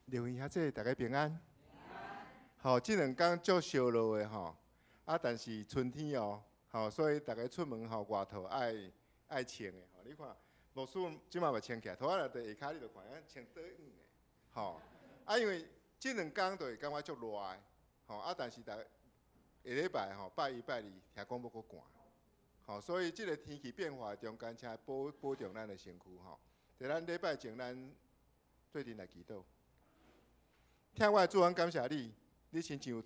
刘兄姐，大家平安。好，这两天足烧热的吼，但是春天哦，所以大家出门外头爱穿的吼。你看，老师即马嘛穿起来，拖仔内底下骹你就看，穿短软的，因为这两天就会感觉足热的，但是下礼拜拜一拜二，听讲要搁寒，所以这个天气变化中间，请保重咱的身躯在咱礼拜前，咱做阵来祈祷。听我的主恩，感谢你，你亲像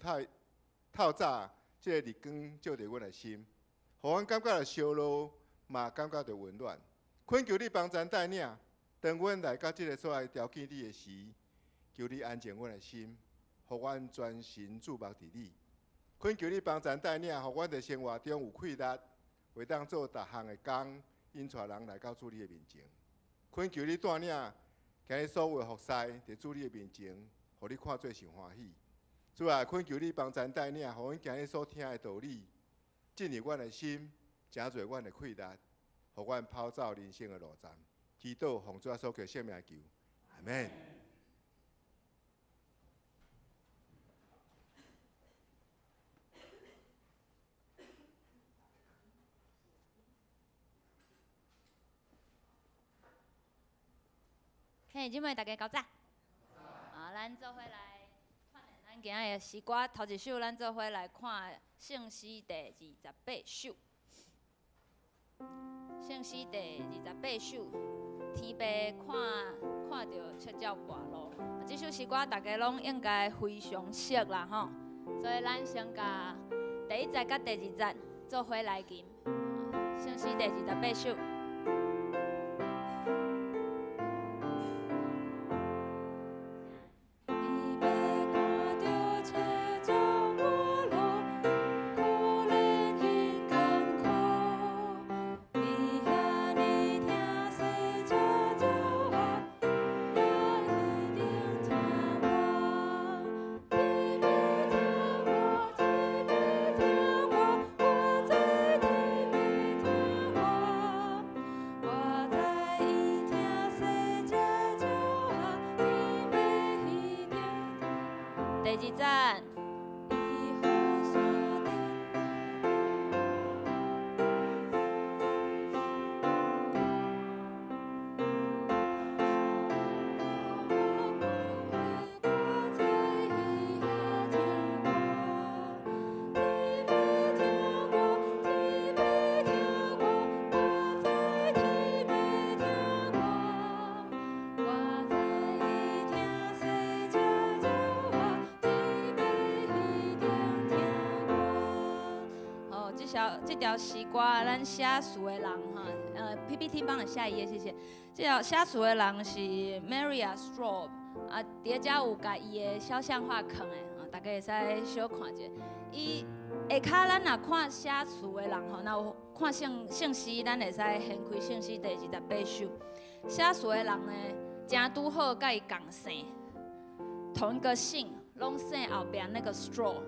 透早这个日光照着阮的心，互阮感觉到烧热，嘛感觉到温暖。恳求你帮咱带领，当阮来到这个所在条件你的时，求你安静阮的心，互阮专心注目伫你。恳求你帮咱带领，互阮在生活中有气力，会当做逐项的工，引带人来到主你的面前。恳求你带领，今日所有的服侍伫主你的面前。互你看做上欢喜，主啊，恳求你帮咱带领，互阮今日所听的道理进入阮的心，成做阮的气力，互阮跑走人生的路站。祈祷奉主所求圣名求，阿门。嘿，姊妹大家搞早。咱做伙来看咱今日的诗歌，头一首咱做伙来看《圣诗》第28首。《圣诗》第28首，天父看到七鸟跋落。这首诗歌大家拢应该非常熟啦吼，所以咱先甲第一节甲第二节做伙来吟。《圣诗》第28首。第二站。这条诗歌，咱写词的人哈，PPT 帮我下一页，谢谢。这条写词的人是 Maria Straub， 底下有甲伊的肖像画放的，大家会使小看者。伊下骹咱若看写词的人吼，若有看圣诗，咱会使掀开圣诗第28首。写词的人呢，正拄好甲伊共姓，同一个姓，拢姓后边那个 Straub。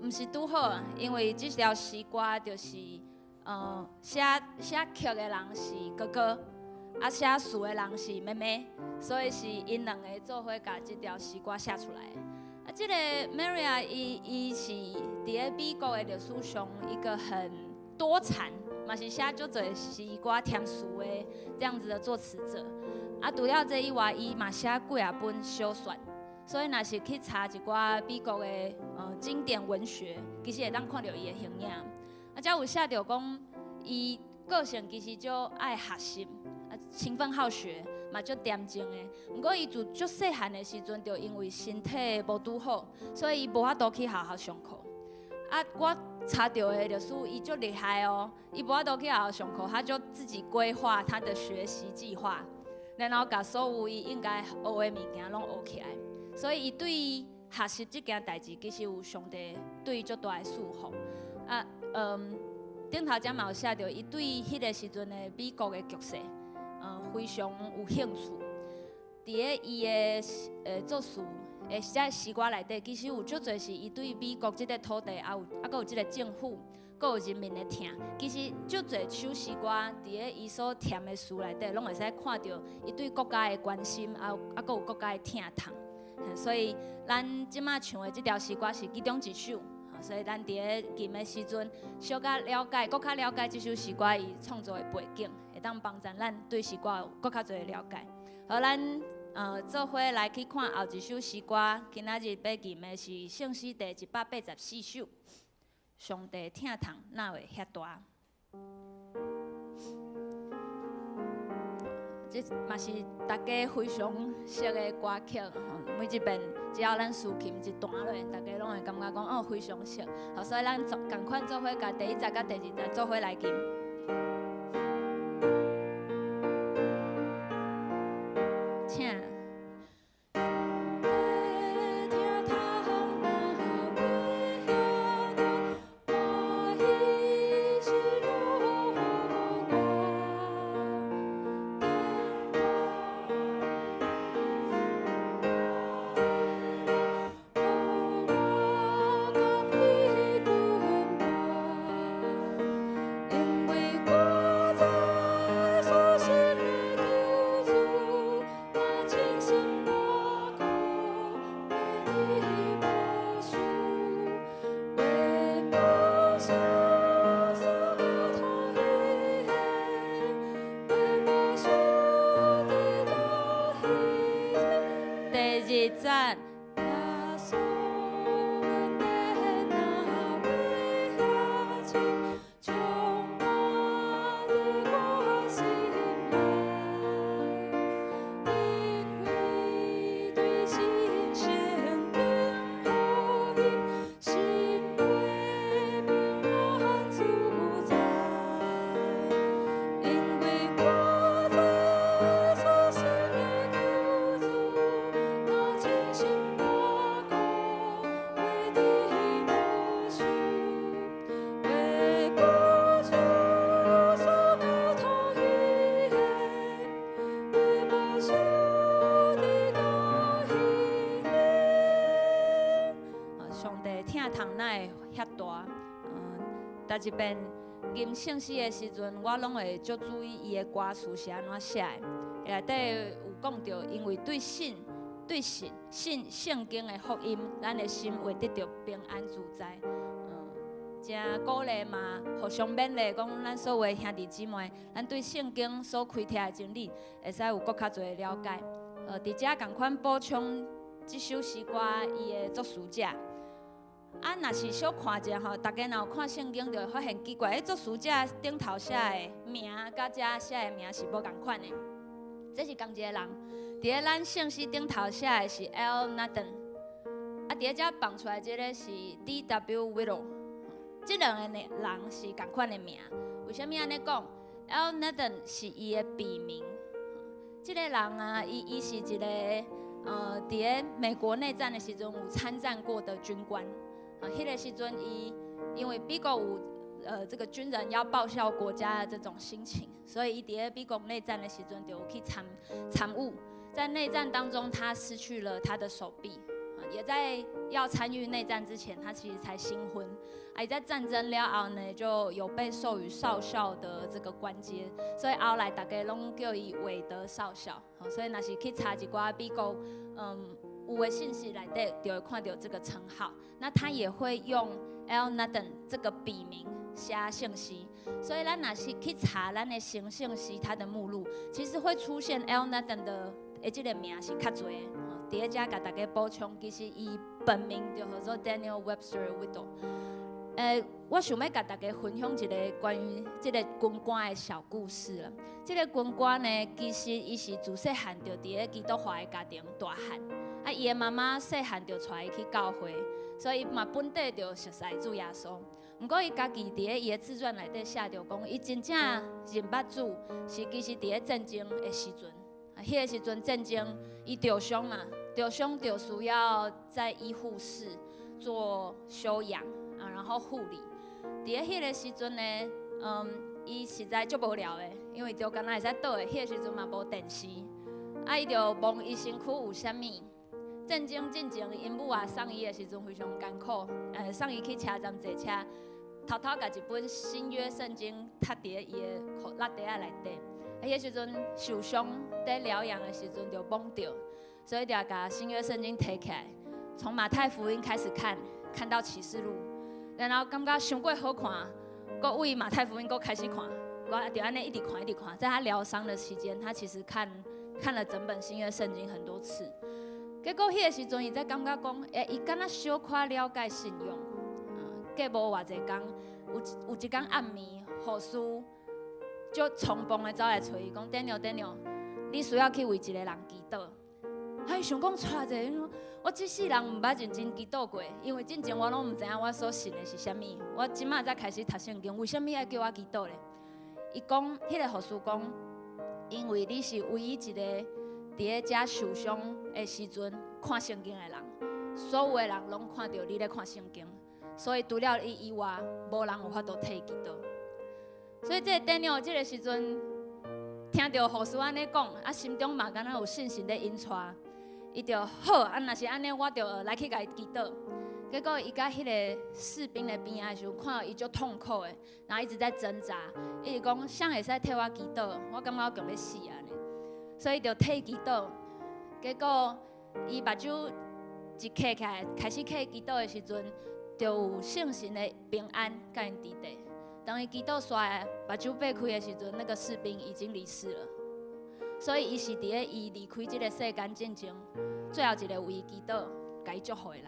毋是拄好，因为这条诗歌就是，写曲的人是哥哥，写词的人是妹妹，所以是因两个做伙把这条诗歌写出来。这个 Maria 伊是伫咧美国的历史上一个很多产，嘛是写足侪诗歌填词的这样子的作词者。除了这以外，伊嘛写几啊本小说。所以，若是去查一寡美国的经典文学，其实会当看到伊的形影。才有写到讲，伊个性其实就爱学习，勤奋好学，嘛足恬静的。不过，伊自足细汉的时阵，就因为身体无拄好，所以伊无法度去学校上课。我查到的历史，伊足厉害哦，伊无法度去学校上课，他就自己规划他的学习计划，然后把所有伊应该学的物件拢学起来。所以，伊对于学习这件代志，其实有上帝对伊足大的祝福。顶头才嘛有写到，伊对迄个时阵的美国的局势，非常有兴趣。伫咧伊的作词的写诗歌内底，其实有足侪是伊对美国这个土地，还有这个政府，还有人民的疼。其实足侪首诗歌伫咧伊所填的词内底，拢会使看到伊对国家的关心，还有国家的疼痛。所以咱即马唱的这条诗歌是其中一首。所以咱伫咧吟的时阵，小可了解，搁较了解这首诗歌伊创作的背景，会当帮助咱对诗歌有搁较侪的了解。好，咱做伙来去看后一首诗歌，今仔日要吟的是圣诗第184首。上帝疼痛哪会遐大？这嘛是大家非常熟的歌曲，每一遍只要咱抒琴一段落，大家拢会感觉讲哦非常熟。好，所以咱共款做伙甲第1节甲第2节做伙来吟。请。赞。逐一遍吟圣诗的时阵，我拢会足注意伊的歌词是安怎写的。内底有讲到，因为对信圣经的福音，咱的心会得到平安自在。真鼓励嘛，互相勉励，讲咱所有的兄弟姊妹，咱对圣经所开拓的真理，会使有搁较侪的了解。伫遮共款补充这首诗歌伊的作词者。若是小看者吼，大家若有看圣经，就会发现奇怪，作词者顶头写的名，甲遮写的名是无共款的。这是同一个人，伫咧咱圣诗顶头写的是 L. Nathan， 伫咧遮放出来这个是 D.W. Whittle， 这两个人是共款的名。为虾米安尼讲 ？L. Nathan 是伊的笔名。这个人啊，伊是一个伫咧美国内战的时阵有参战过的军官。迄个时阵，因为美国有这个军人要报效国家的这种心情，所以伊伫咧美国内战的时阵就有去参务。在内战当中，他失去了他的手臂，也在要参与内战之前，他其实才新婚。伊在战争了后呢，就有被授予少校的这个官阶，所以后来大家拢叫伊韦德少校。所以若是去查一寡美国有的信息内底，就会看到这个称号。那他也会用 L. Nathan 这个笔名写圣诗，所以咱若是去查咱的圣诗，它的目录，其实会出现 L. Nathan 的这个名是较侪的。伫咧遮甲大家补充，其实伊本名就叫做 Daniel Webster Whittle。我想要甲大家分享一个关于这个军官的小故事了。这个军官呢，其实伊是自细汉就伫咧基督化的家庭大汉。伊的妈妈细汉就带伊去教会，所以伊嘛本地就熟悉主耶稣。不过伊家己伫咧伊的自传内底写着讲，伊真正认捌主是其实伫咧战争的时阵。迄个时阵战争伊受伤嘛，受伤就需要在医护室做休养然后护理。伫咧迄个时阵呢，伊实在足无聊的，因为就敢若会使倒的。迄个时阵嘛无电视，伊就问伊身躯有啥物。战争进前，因母送伊的时阵非常艰苦，送伊去车站坐车，偷偷甲一本新约圣经插伫伊的裤袋仔内底。迄时阵受伤在疗养的时阵就懵着，所以一定要把新约圣经摕起来，从马太福音开始看到启示录，然后感觉伤过好看，搁为马太福音搁开始看，我就安尼一直看一直看。在他疗伤的期间，他其实看了整本新约圣经很多次。结果迄个时阵，伊才感觉讲，伊敢若小可了解信仰。过无偌济天，有一天暗暝，护士就匆忙的走来找伊，讲：Daniel，你需要去为一个人祈祷。伊想讲，带者，我这世人毋捌认真祈祷过，因为之前我拢毋知影我所信的是啥物。我即马才开始读圣经，为什么要叫我祈祷咧？伊讲，迄个护士讲，因为你是唯一一个伫咧遮受伤的时阵看圣经的人，所有的人拢看到你咧看圣经，所以除了你以外，无人有法度替伊祈祷。所以这个 Daniel 这个时阵听到护士安尼讲，心中嘛敢若有信心咧引出，伊就好，若是安尼，我就来去甲伊祈祷。结果伊甲迄个士兵的边仔的时候，看到伊足痛苦的，然后一直在挣扎，伊就讲：谁会使替我祈祷？我感觉我强要死啊！所以就替伊祈祷。结果伊目睭一开起来，开始起祈祷的时阵，就有圣神的平安甲因伫地。当伊祈祷煞目睭擘开的时阵，那个士兵已经离世了。所以伊是伫咧伊离开这个世间之前，最后一个为伊祈祷、甲伊祝福的人。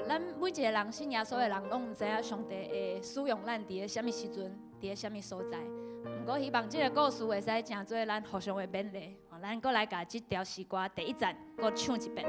咱每一个人信耶稣的人，拢毋知影上帝会使用咱伫咧啥物时阵，伫咧啥物所在。不过希望这个故事会使成做咱互相的勉励。咱搁来甲这条诗歌第一站，搁唱一遍。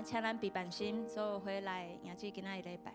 请咱备办心，做回来迎接今仔日礼拜。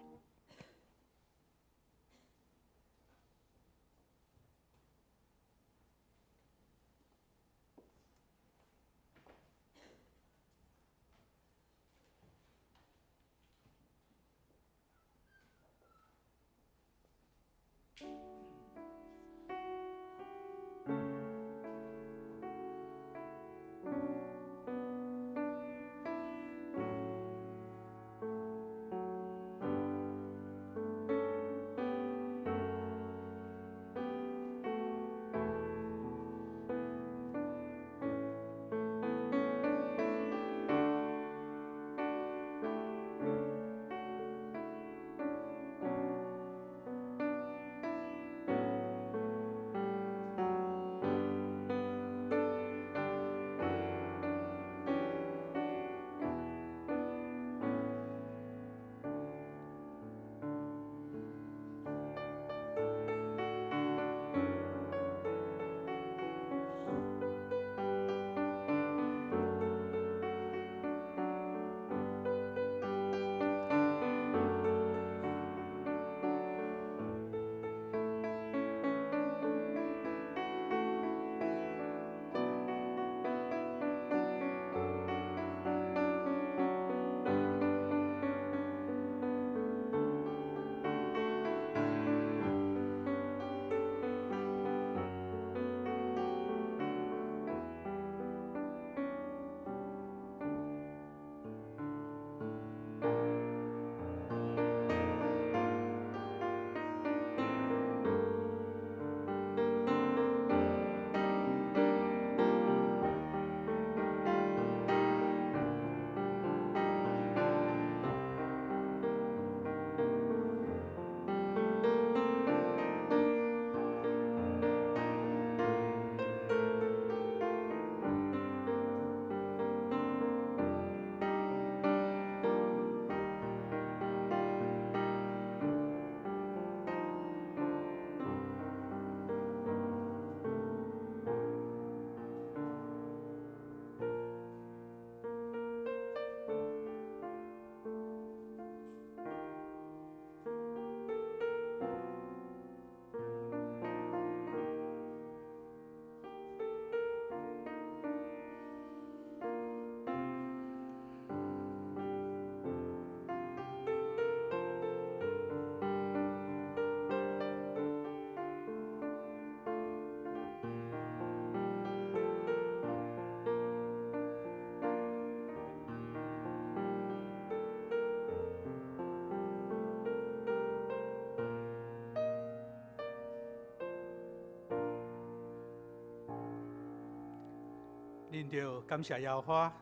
恁着感谢耶和华，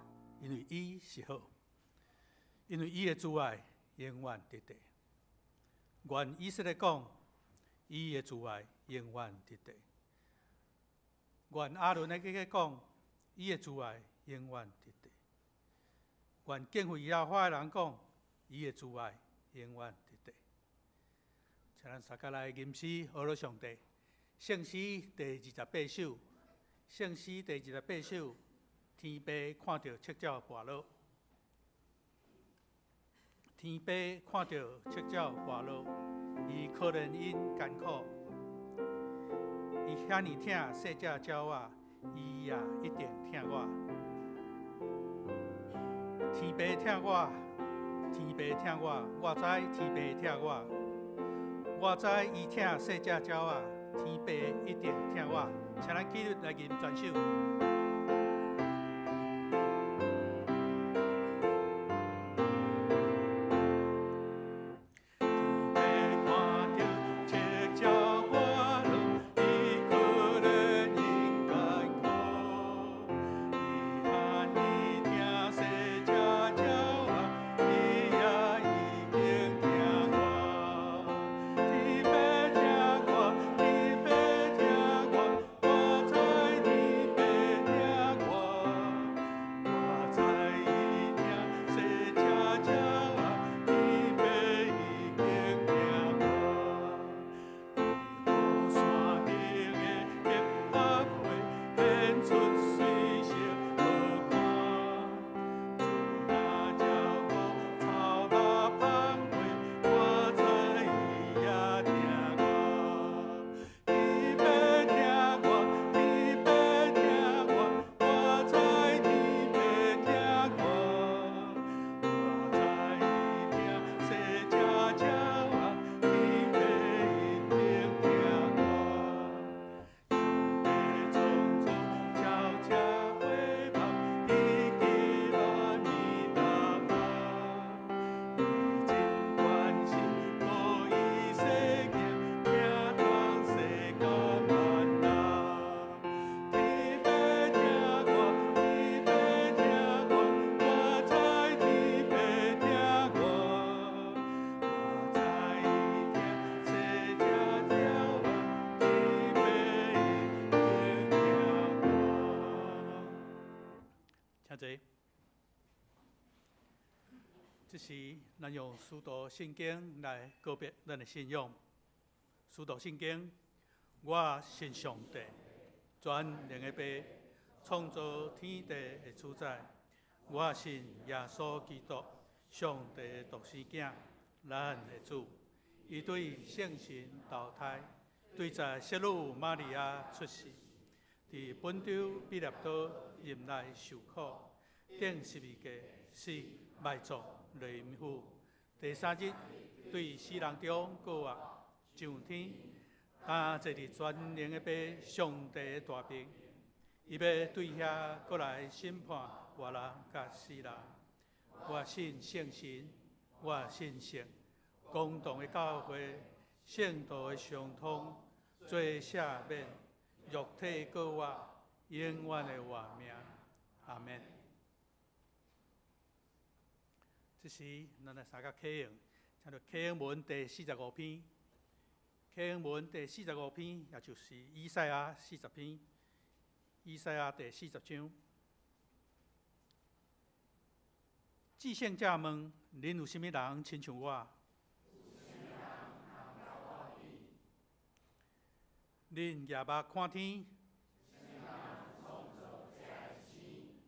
因为伊是好，因为伊的慈爱永远直直。愿以色列讲，伊的慈爱永远直直。愿阿伦的个讲，伊的慈爱永远直直。愿敬畏耶和华的人讲，伊的慈爱永远直直。请咱大家来吟诗学了上帝。圣诗第28首，圣诗第28首，天父看到赤鸟跋落，天父看到赤鸟跋落，伊可怜因艰苦，伊遐尼疼细只鸟仔，伊也一定疼我。天父疼我，天父疼我，我知天父疼我，我知伊疼细只鸟仔。天父一定听我，请咱纪律来吟全首。这是咱用使徒圣经来告别咱的信仰。使徒圣经，我信上帝，全能的爸，创造天地的主宰。我信耶稣基督，上帝的独生囝，咱的主。伊对圣神投胎，对在圣女玛利亚出世，伫本州比勒岛任内受苦，顶十字架死，埋葬。雷府第3日，对死人中过活，上天，坐伫全能的爸上帝的大兵，伊要对遐过来审判活人甲死人。我信圣神，我信圣，公堂的教会，圣道的相通，罪赦免，肉体过活，永远的活命。阿门。这是咱来三个启应，叫做启应文第45篇。启应文第45篇，也就是以赛亚40篇。以赛亚第40章。至圣者问：恁有啥物人亲像我？恁夜目看天，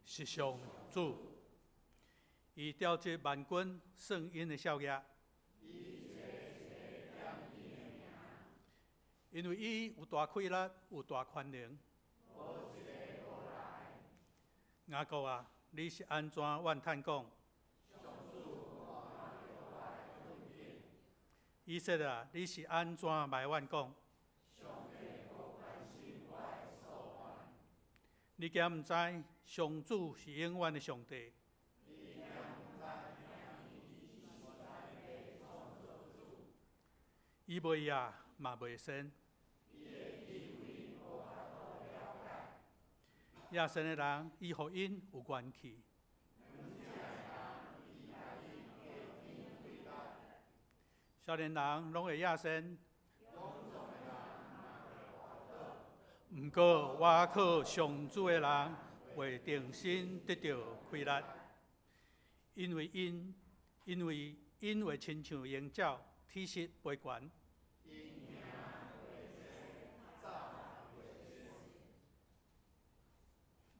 是上主。伊调集万军，算因的少爷。因为伊有大气力，有大权能。雅各啊，你是安怎怨叹讲？以色列啊，你是安怎埋怨讲？你敢毋知上主是永远的上帝？伊袂野嘛袂生，亚生的人伊互因有关系。少年人拢会亚生，毋过我靠上主的人会定心得到快乐，因为因会亲像鹰鸟，体势飞悬。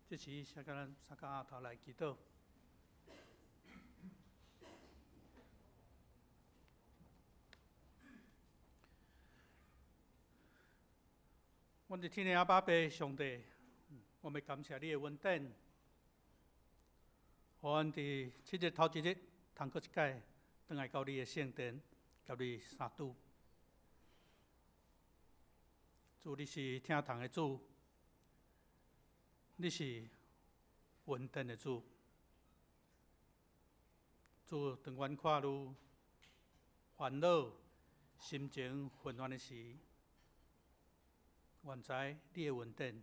这时，先甲咱三甲头来祈祷。阮伫天的阿爸爸上帝，我们感谢你的恩典，互阮伫7日头一日通过一届，转来到你的圣殿，甲你相拄。主，你是听堂的主，你是恩典的主。主，当阮看入烦恼、心情混乱的时，愿知你的恩典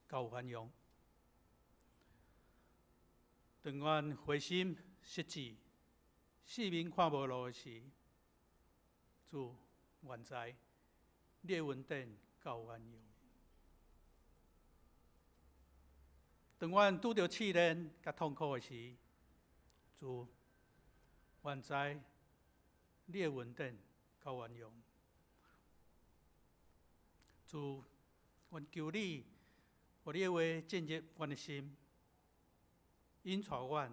够有涵养。当阮灰心失志、四面看无路的时，主，愿知你的恩典够有涵养。当阮拄着试炼甲痛苦的时，主，愿知你的恩典够有涵养。主，阮求你，互你的话进入阮的心，引带阮，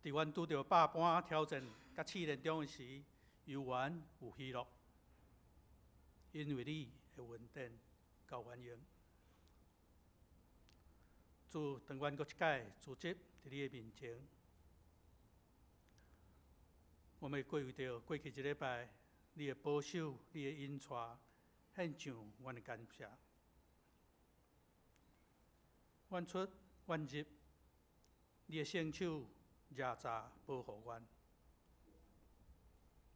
伫阮拄着百般挑战甲试炼中的时，犹原有喜乐，因为你的恩典够有涵养。主，当阮搁一届组织伫你的面前，我们会为着过去一礼拜你的保守、你的引带，献上阮的感谢。愿出愿入，你的圣手夜早保护阮。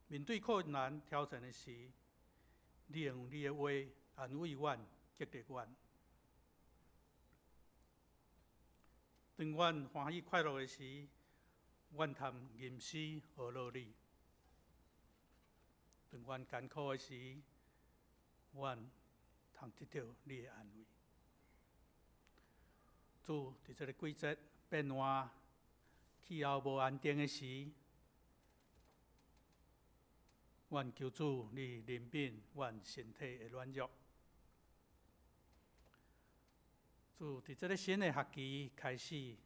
面对困难挑战的时，你用你的话安慰阮、激励阮。当阮欢喜快乐的时，阮通吟诗而乐你；当阮艰苦的时，阮通得到你的安慰。主，伫这个季节变换、气候无安定的时，阮求主你怜悯阮身体的软弱。主，伫这个新的学期开始，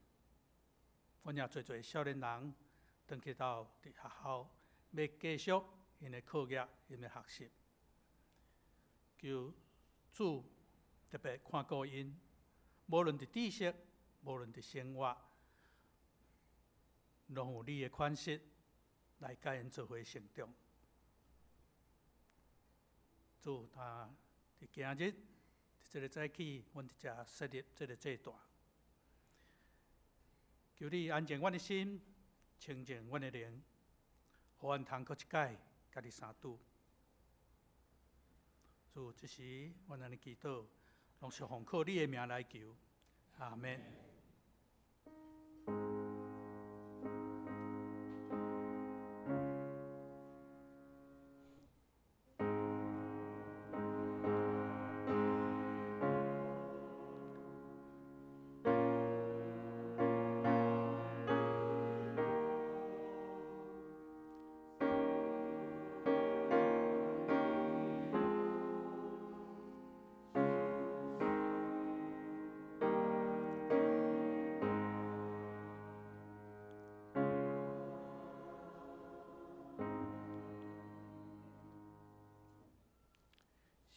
阮也侪少年人转去到伫学校，要继续因的课业、因的学习。求主特别看顾因，无论伫知识，无论伫生活，拢有你的款式来甲因做伙成长。主，伫今日这个早起，阮伫遮设立这个祭坛，求你安静阮的心，清净阮的灵，互阮通搁一届甲你相拄。主，这时阮安尼祈祷，拢是奉靠你的名来求，阿们。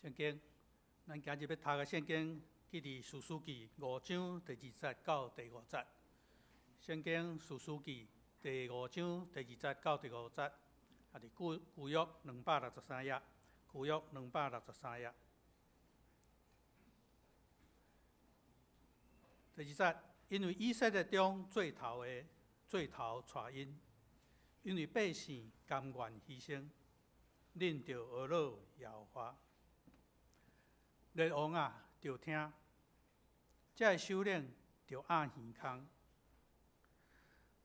圣经，咱今日要读的圣经，记伫士师记5章第2节到第5节。圣经士师记第5章第2节到第5节，也伫旧约263页，旧约263页。第2节，因为以色列中最头带因，因为百姓甘愿牺牲，恁着学乐耶和华。列王啊，着听，这个首领就压耳空。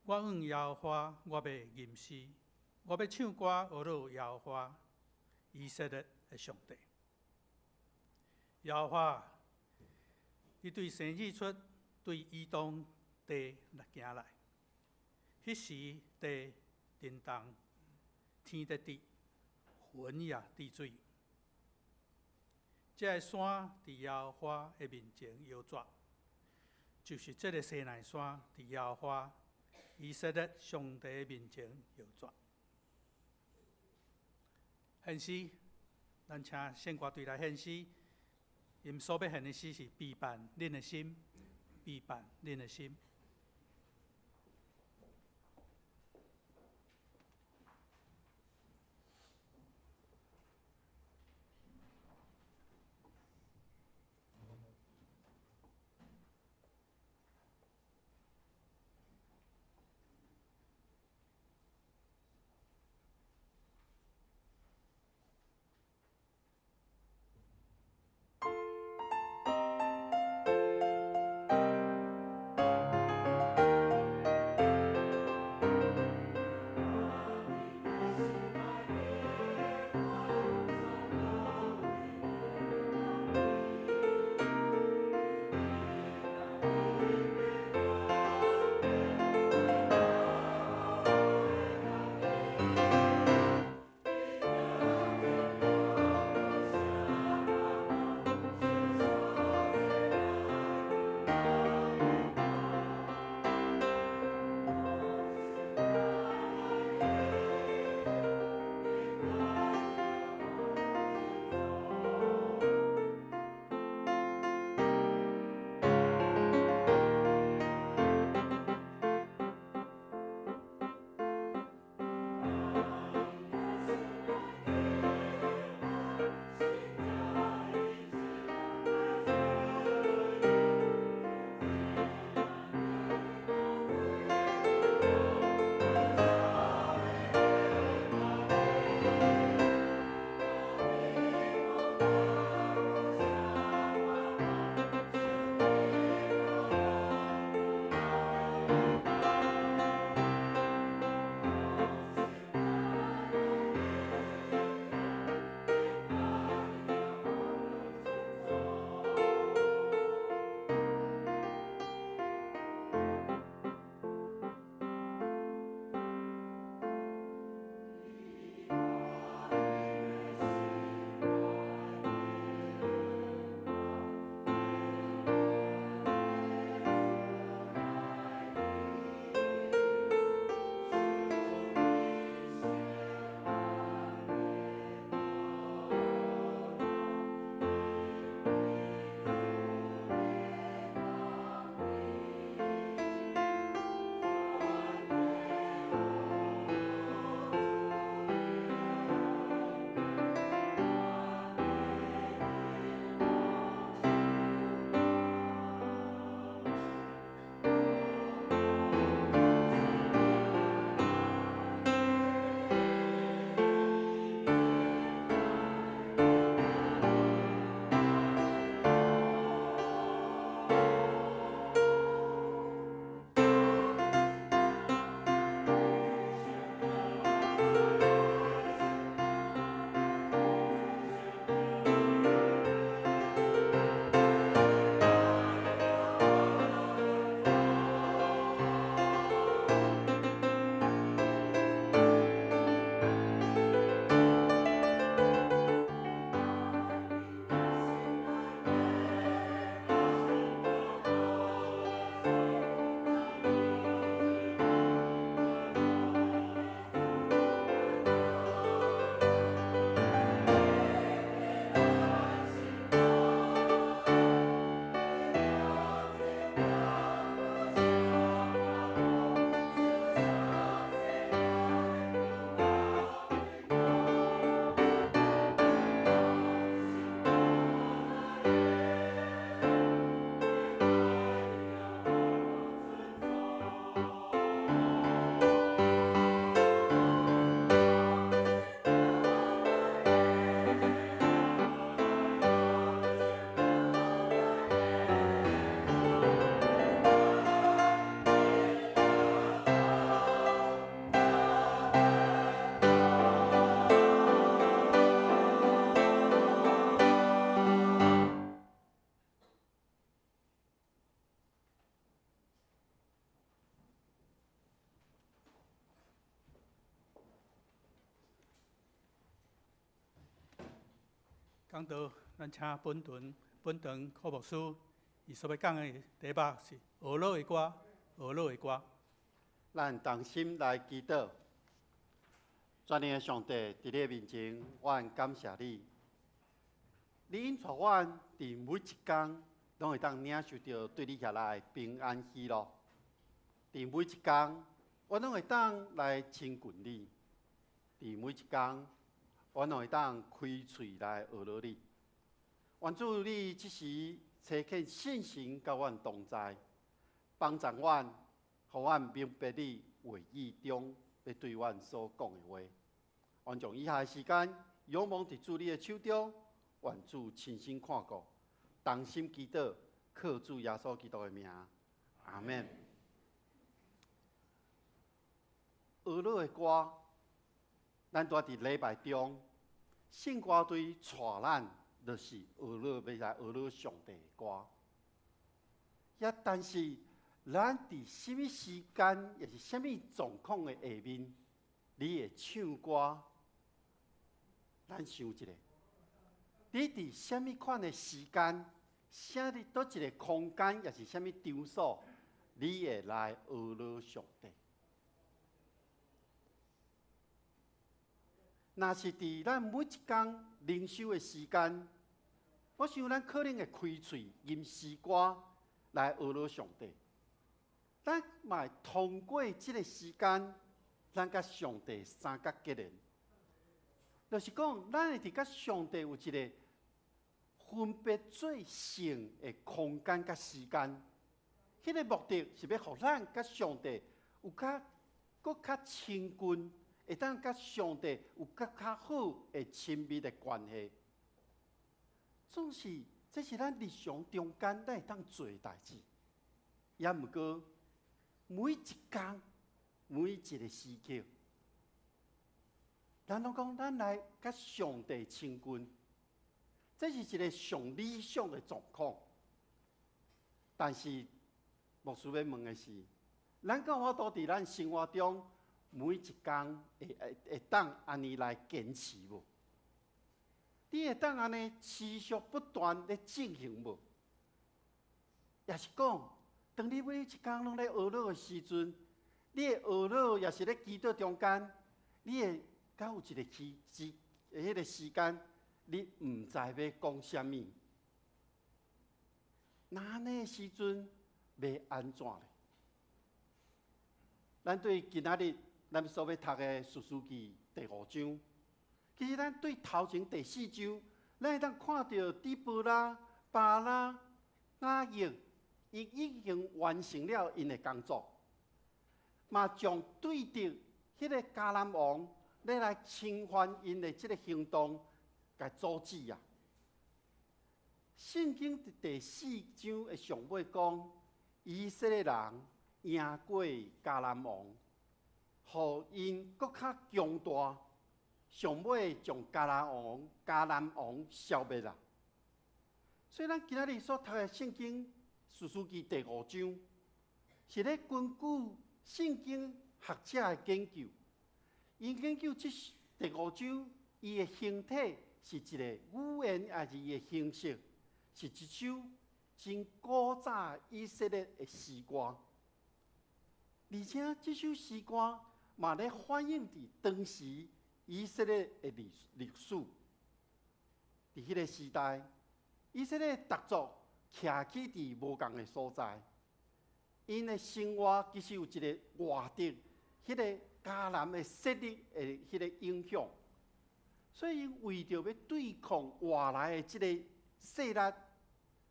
我问耶和华，我要吟诗，我要唱歌学讨耶和华以色列的上帝。耶和华，伊对生日出，对以东地来行来。迄时地震动，天在地，云也滴水。这个山伫耶和华的面前摇拽，就是这个西奈山伫耶和华以色列上帝的面前摇拽。献诗，咱请献歌队来献诗。因所要献的诗是陪伴恁的心，陪伴恁的心。讲到咱请本堂科牧师，伊所要讲的题目是俄罗的歌，俄罗的歌。咱同心来祈祷，全能的上帝，伫你面前，阮感谢你。你引带阮伫每一天，拢会当领受到对你下来的平安喜乐。伫每一天，我拢会当来亲近你。伫每一天，我拢会当开喙来学罗你。愿主你即时找起信心，甲阮同在，帮助阮。互阮明白你话语中要对阮所讲的话，愿将以下的时间仰望伫主你的手中，愿主亲身看顾，同心祈祷，靠主耶稣基督的名，阿门。俄罗的歌，咱住伫礼拜中，圣歌队带咱，就是俄罗要来俄罗上帝的歌，也但是。咱伫什么时间，也是什么状况的下面，你会唱歌？咱想一下，你伫什么款的时间，啥伫倒一个空间，也是什么场所，你会来俄罗上帝？若是伫咱每一天灵修的时间，我想咱可能会开喙吟诗歌来俄罗上帝。咱嘛通过这个时间，咱甲上帝三角结连，就是讲，咱会伫甲上帝有一个分别最性的空间甲时间。迄个目的是要互咱甲上帝有搁较亲近，会当甲上帝有较好的亲密的关系。总是这是咱日常中间咱会当做的代志，也毋过。每一天，每一个时刻，咱拢讲咱来甲上帝亲近，这是一个上理想的状况。但是，牧师要问的是，咱敢有法度伫咱生活中每一天会当安尼来坚持无？你会当安尼持续不断的进行无？也是讲？当你每一天拢咧学乐的时阵，你的学乐也是咧祈祷中间，你会敢有一个迄个时间，你唔知要讲啥物，那安尼的时阵要安怎咧？咱对今仔日咱所要读的《士师记》第5章，其实咱对头前第4章，咱会当看到底波拉、巴拉、雅億。伊已经完成了因的工作，嘛将对敌迄个迦南王来侵犯因的这个行动，给阻止啊。圣经第4章的上尾讲，以色列人赢过迦南王，互因搁较强大，上尾将迦南王消灭啦。所以咱今仔日所读的圣经。士师记第5章是咧根据圣经学者的研究，因研究这第5章，伊的形体是一个语言，也是伊的形式，是一首真古早以色列的诗歌，而且这首诗歌嘛咧反映伫当时以色列的历史。伫迄个时代，以色列族族。徛起伫无共的所在，因的生活其实有一个外敌，迄个迦南的势力的迄个影响，所以因为着要对抗外来的即个势力，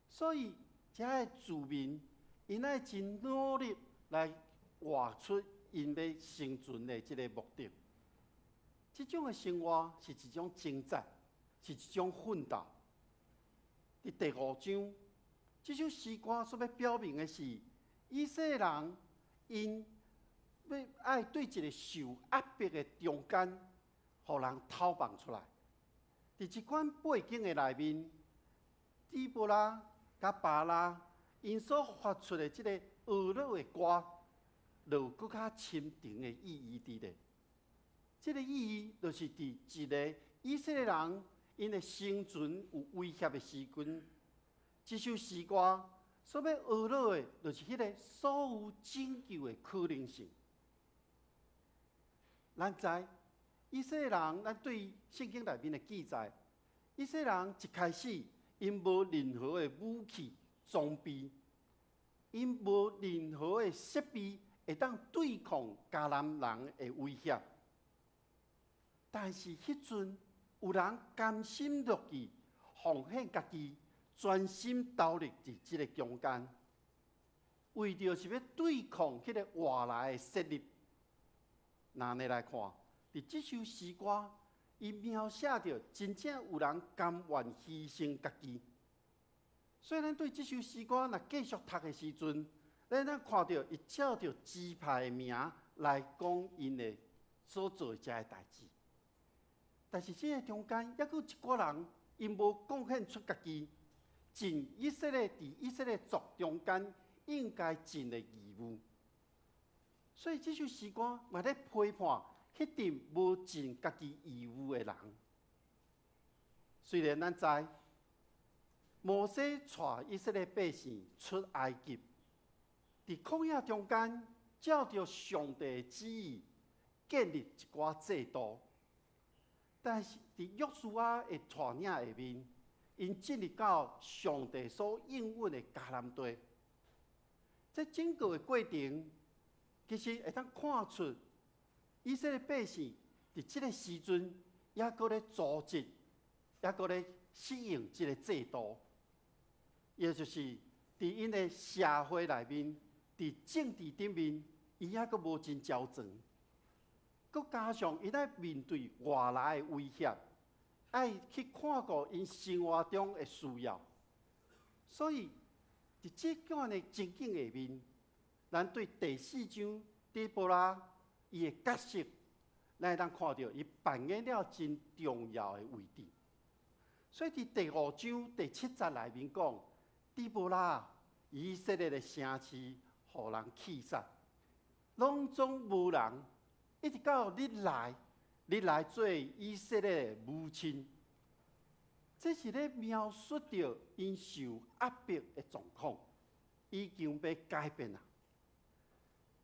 所以遮个子民因爱真努力来活出因要生存的即个目的。这种的生活是一种挣扎，是一种奋斗。伫第5章。这首诗歌所要表明的是，以色列人因要爱对一个受压迫的中间，互人讨放出来。伫一款背景的内面，底波拉甲巴拉因所发出的这个恶乐的歌，就有更较深层的意义伫咧。这个意义就是伫一个以色列人因的生存有威胁的时阵，这首诗歌所要学到的，就是迄个所有拯救的可能性。咱知以色列人，咱对圣经内面的记载，以色列人一开始因无任何的武器装备，因无任何的设备会当对抗迦南人的威胁。但是迄阵有人甘心乐意奉献家己，专心投入伫即个中间，为着是要对抗迄个外来的势力。那安尼来看，伫即首诗歌，伊描写着真正有人甘愿牺牲家己。所以咱对即首诗歌若继续读的时阵，咱看到伊照着支派的名来讲因的所做遮的代志。但是这个中间，还佫有一个人，因无贡献出家己，尽以色列伫以色列族中间应该尽的义务。所以这首诗歌嘛咧批判迄阵无尽家己义务的人。虽然咱知摩西带以色列百姓出埃及，伫旷野中间，照着上帝的旨意建立一寡制度。但是伫约书亚的带领下面，因进入到上帝所应允的迦南地。在整个的过程，其实会当看出以色列百姓伫即个时阵，也搁咧组织，也搁咧适应即个制度，也就是伫因的社会内面，伫政治顶面，伊也搁无真矫正。佮加上伊在面对外来的威胁，爱去看顾因生活中的需要，所以伫即款的情景下面，咱对第4章底波拉伊的角色，咱会当看到伊扮演了真重要的位置。所以伫第5章第7节内面讲，底波拉以色列的城市，互人弃杀，拢总无人。一直到你来做以色列的母亲，这是咧描述着因受压迫的状况，已经要改变啦。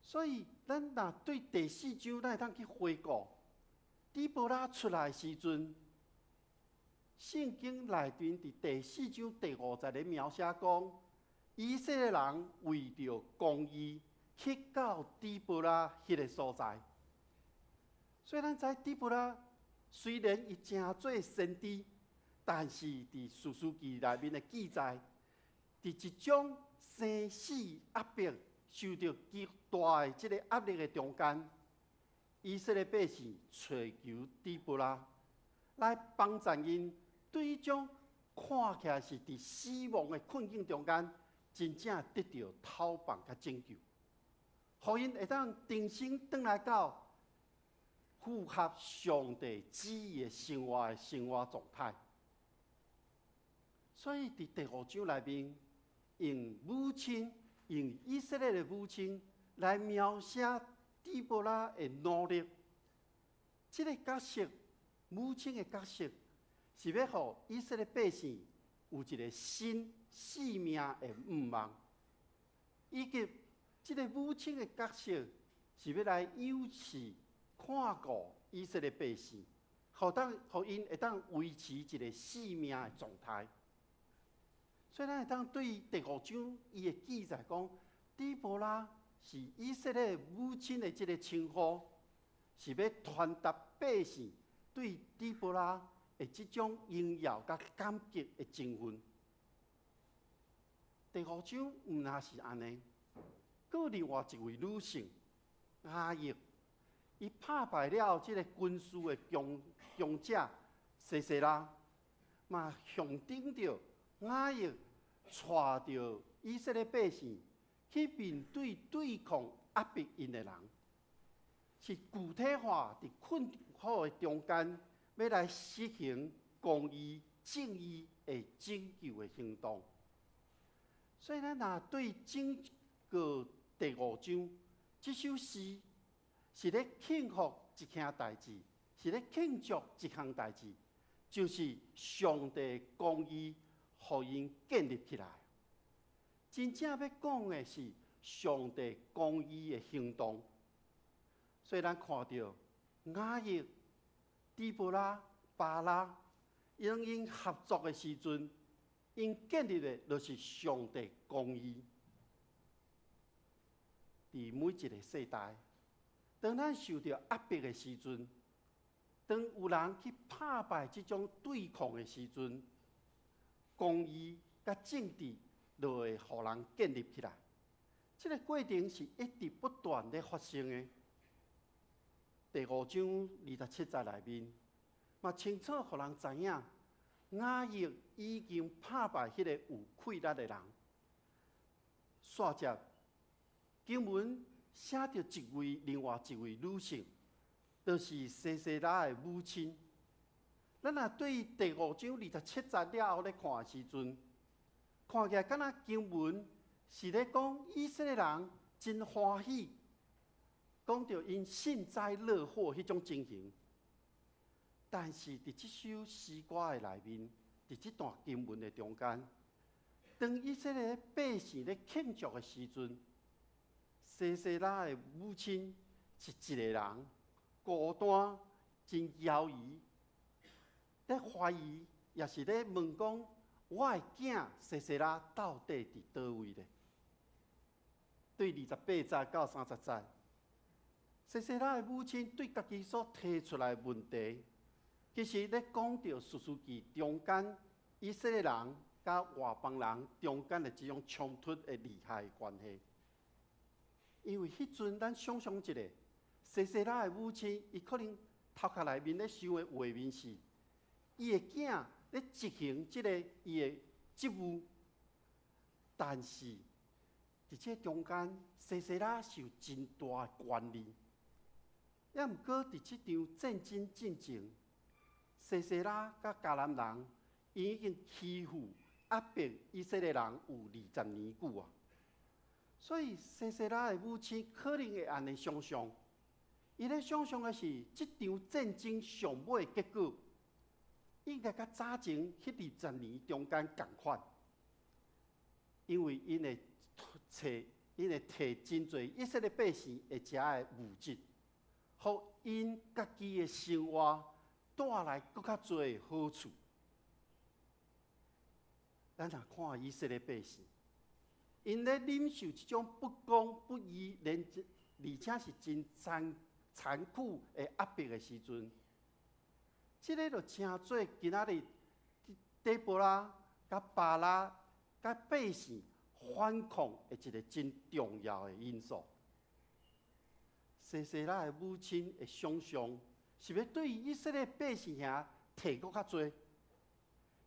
所以，咱若对第4章，咱会当去回顾，底波拉出来的时阵，圣经内面伫第4章第5节咧描写讲，以色列人为着公义去到底波拉迄个所在。所以咱知底波拉虽然伊正做先知，但是伫士师记内面的记载，伫一种生死压迫、受到极大的这个压力的中间，以色列百姓寻求底波拉来帮助因，对迄种看起来是伫死亡的困境中间，真正得到讨帮甲拯救，互因会当重新转来到符合上帝旨意的生活状态。所以伫第5章内面，用母亲，用以色列的母亲来描写底波拉的努力。这个角色，母亲的角色，是要让以色列百姓有一个新生命的盼望，以及这个母亲的角色，是要来优持看顾以色列百姓，互因会当维持一个生命的状态。所以咱会当对第5章伊的记载讲，底波拉是以色列母亲的这个称呼，是要传达百姓对底波拉的这种荣耀甲感激的情分。第5章毋那是安尼，佫有另外一位女性雅亿。伊打败了这个军事的强者西西拉，嘛象征着雅亿带着以色列百姓去面对抗压迫因的人，是具体化伫困苦的中间，要来实行公义、正义的拯救的行动。所以咱若对整个第5章这首诗，是咧庆贺一件代志，是咧庆祝一项代志，就是上帝公义，互因建立起来。真正要讲的是上帝公义的行动。所以咱看到雅亿、底波拉、巴拉，因合作的时阵，因建立的就是上帝公义。伫每一个世代，当咱受到压迫的时阵，当有人去打败这种对抗的时阵，公义甲政治就会互人建立起来。这个过程是一直不断地发生的。第5章27节内面，嘛清楚互人知影，雅亿已经打败迄个有气力的人。煞接经文写着另外一位女性，就是西西拉的母亲。咱若对第5章27节了后咧看的时阵，看起来敢若经文是咧讲以色列人真欢喜。讲到因幸灾乐祸迄种情形，但是伫这首诗歌的内面，伫这段经文的中间，当以色列百姓咧庆祝的时阵，西西拉的母亲是一个人孤单、真犹豫，咧怀疑，也是咧问讲：我的囝西西拉到底伫倒位咧？对28节到30节。西西拉的母亲对家己所提出来的问题，其实咧讲到士师记中间以色列人甲外邦人中间的这种冲突的厉害的关系。因为迄阵咱想象一下，西西拉的母亲，伊可能头壳内面咧想的画面是，伊的囝咧执行这个伊的职务，但是伫这中间，西西拉是有真大的权利。也毋过，伫这场战争进前，西西拉甲迦南人已经欺负、压迫以色列人有20年久啊。所以，西西拉的母亲可能会安尼想象，伊咧想象的是，这场战争上尾的结果，应该甲早前迄20年中间共款，因为因会摕真侪以色列百姓会食的物质。互因家己的生活带来更较多的好处。咱若看以色列百姓，因咧忍受这种不公不义，而且是真残酷的压迫的时阵，这个就成做今仔日底波拉、甲巴拉、甲百姓反抗的一个真重要的因素。西西拉的母亲的想象，是要对以色列百姓遐提搁较多。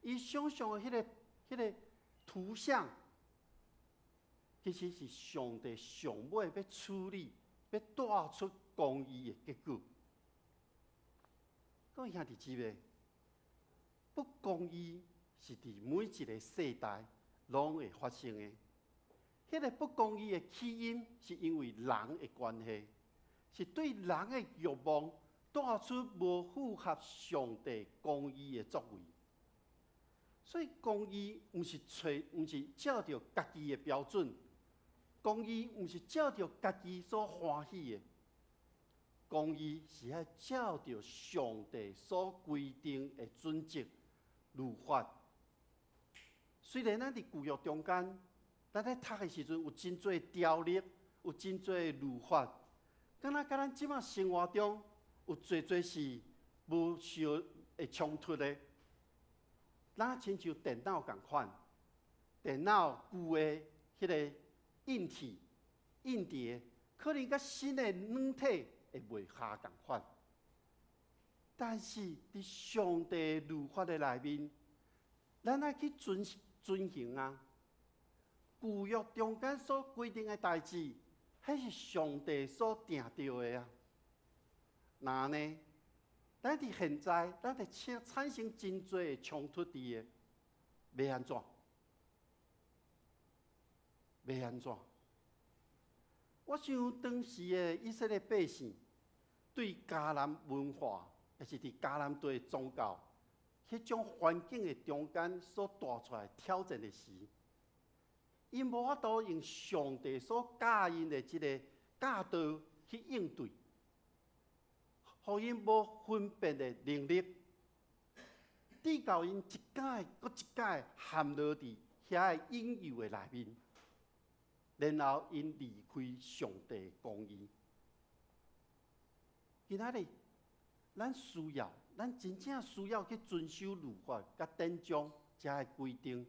伊想象的迄个图像，其实是上帝上尾要处理、要带出公义的结果。各位兄弟姊妹，不公义是伫每一个世代拢会发生的。迄个不公义的起因，是因为人的关系。是对人的欲望带出无符合上帝公义的作为，所以公义毋是照着家己的标准，公义毋是照着家己所欢喜的，公义是要照着上帝所规定的准则、律法。虽然咱伫旧约中间，咱咧读的时阵有真多条例，有真多律法。敢若咱即马生活中有侪是无相会冲突的，咱亲像电脑共款，电脑旧的迄个硬体、硬碟，可能甲新的软体会袂下共款。但是伫上帝律法的内面，咱爱去遵行啊。旧约中间所规定的代志。迄是上帝所定定的啊！那呢？咱伫现在，咱会产生真多的冲突伫个，要安怎？要安怎？我想当时的以色列百姓对迦南文化，也是伫迦南地宗教，迄种环境的中间所带出来挑战的时，因无法度用上帝所教因的即个教导去应对，互因无分辨的能力，直到因一届搁一届陷落伫遐个引诱的内面，然后因离开上帝的公义。今仔日，咱需要，咱真正需要去遵守律法甲典章遮个规定，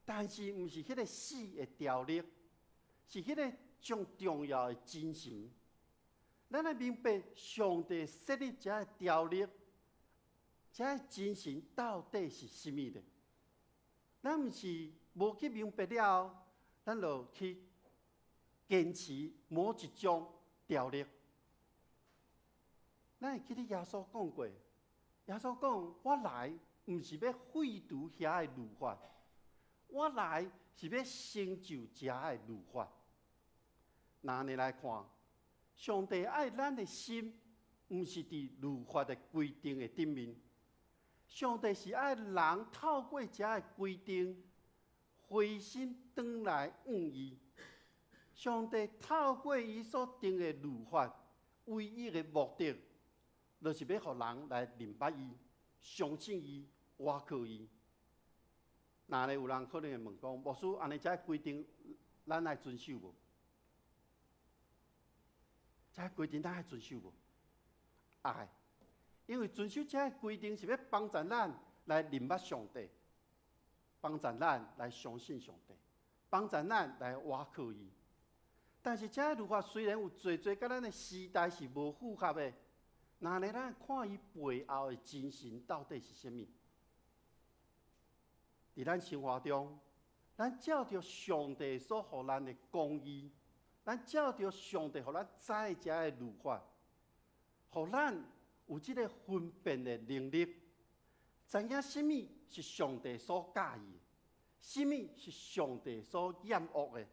但是毋是迄个死的条例，是迄个上重要的精神。咱来明白上帝设立遮个条例，遮个精神到底是甚物呢？咱毋是无去明白了后，咱就去坚持某一种条例。咱会记得耶稣讲过，耶稣讲：我来毋是要废除遐个律法，我来是要成就遮个律法。那安尼来看，上帝爱咱的心，毋是伫律法的规定的顶面。上帝是爱人透过遮个规定，回心转来愿意。上帝透过伊所定的律法，唯一的目的，就是要互人来明白伊、相信伊、倚靠伊。那咧有人可能会问讲，牧师，安尼遮规定，咱爱遵守无？遮规定咱爱遵守无？爱，因为遵守遮规定是要帮助咱来明白上帝，帮助咱来相信上帝，帮助咱来倚靠伊。但是遮律法虽然有侪甲咱的时代是无符合的。那呢？咱看伊背后的精神到底是甚物？伫咱生活中，咱照着上帝所予咱的公义，咱照着上帝予咱知遮的律法，予咱有即个分辨的能力，知影甚物是上帝所介意，甚物是上帝所厌恶的。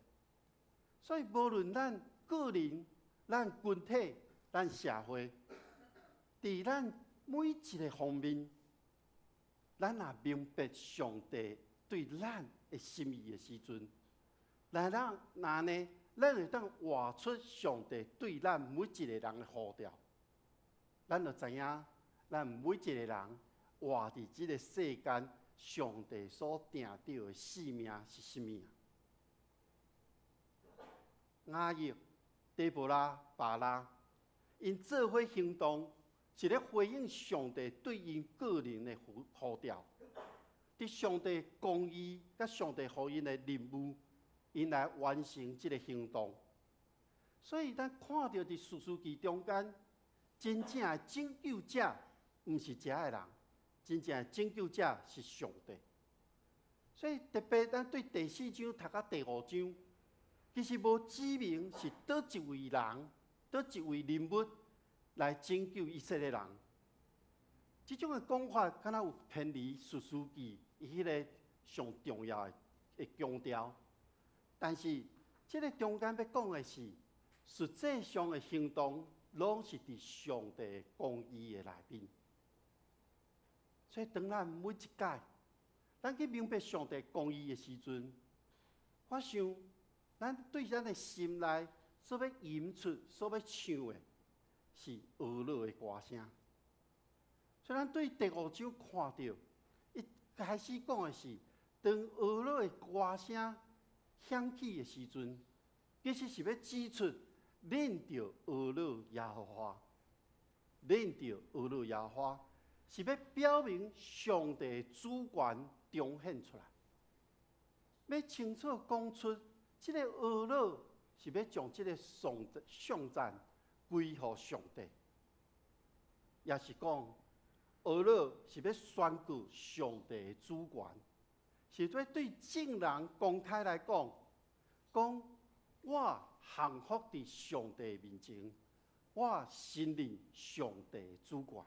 所以，无论咱个人、咱群体、咱社会，伫咱每一个方面，咱若明白上帝对咱的心意的时阵，那呢，咱会当活出上帝对咱每一个人的呼召。咱就知影，咱每一个人活伫即个世间，上帝所定定的使命是甚物啊？雅各、底波拉、巴拉，因做伙行动，是咧回应上帝对因个人的呼召，伫上帝公义甲上帝予因的任务，因来完成即个行动。所以，咱看到伫士师记中间，真正的拯救者毋是遮个人，真正的拯救者是上帝。所以，特别咱对第4章读到第5章，其实无指明是倒一位人、倒一位人物来拯救以色列人。这种的讲法，敢若有偏离士师记伊迄个上重要的强调。但是，这个中间要讲的是，实际上的行动，拢是伫上帝的公义的内面。所以，当咱每一届，咱去明白上帝公义的时阵，我想，咱对咱的心内所要吟出、所要唱的，是俄勒的歌声。所以，咱对第5章看到，一开始讲的是，当俄勒的歌声响起的时阵，其实是要指出认着俄勒耶和华，认着俄勒耶和华，是要表明上帝的主权彰显出来，要清楚讲出，这个俄勒是要将这个颂赞归乎上帝，也是讲俄勒是要宣告上帝的主权，是要对众人公开来讲，我降服伫上帝面前，我信任上帝的主权。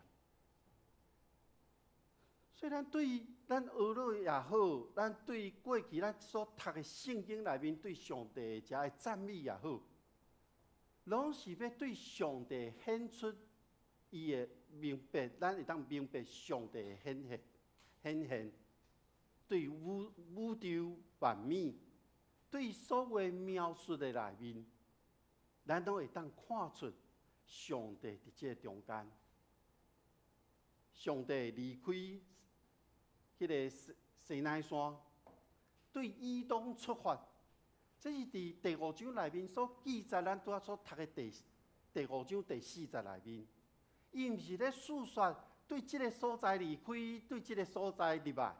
所以，咱对于咱俄勒也好，咱对过去咱所读的圣经内面对上帝遮的赞美也好，拢是要对上帝显出伊的明白，咱会当明白上帝的显现。显现，对宇宙万美，对所有描述的内面，咱都会当看出上帝伫这中间。上帝离开迄个西奈山，对以东出发。这是伫第5章内面所记载，咱拄仔所读的第5章第4节内面。伊毋是咧诉说对即个所在离开，对即个所在入来，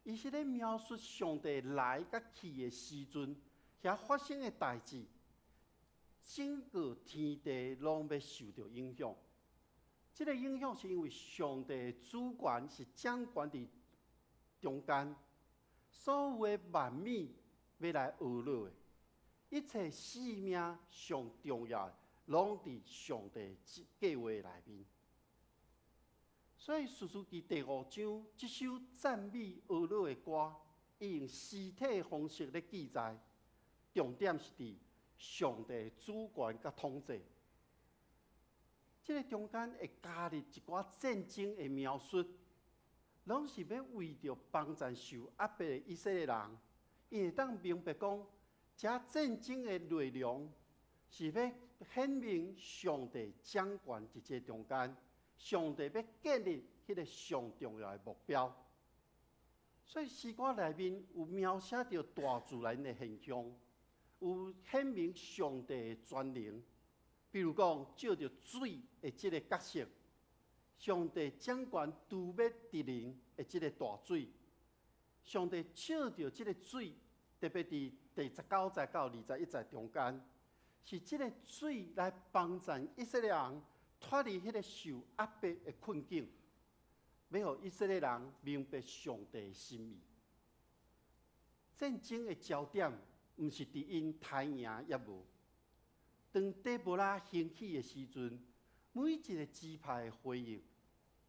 伊是咧描述上帝来甲去的时阵，遐发生的代志，整个天地拢要受到影响。这个影响是因为上帝的主权是掌权伫中间，所有的万美要来娱乐的，一切生命上重要的，拢伫上帝计划内面。所以《士师记》第5章这首赞美娱乐的歌，伊用实体方式咧记载，重点是伫上帝主权甲统治。这个中间会加入一寡战争的描述，拢是要为着帮助受压迫的以色列人，伊会当明白讲，这战争的内容是要显明上帝掌权伫这中间，上帝要建立迄个上重要的目标。所以诗歌内面有描写到大自然的现象，有显明上帝的专能。比如讲，照着水的这个角色，上帝掌权除灭敌人的这个大水，上帝照着这个水，特别伫第19节到21节中间，是这个水来帮助以色列人脱离迄个受压迫的困境，要让以色列人明白上帝的心意。战争的焦点毋是伫因杀赢也无。当底波拉兴起的时阵，每一个支派的回应，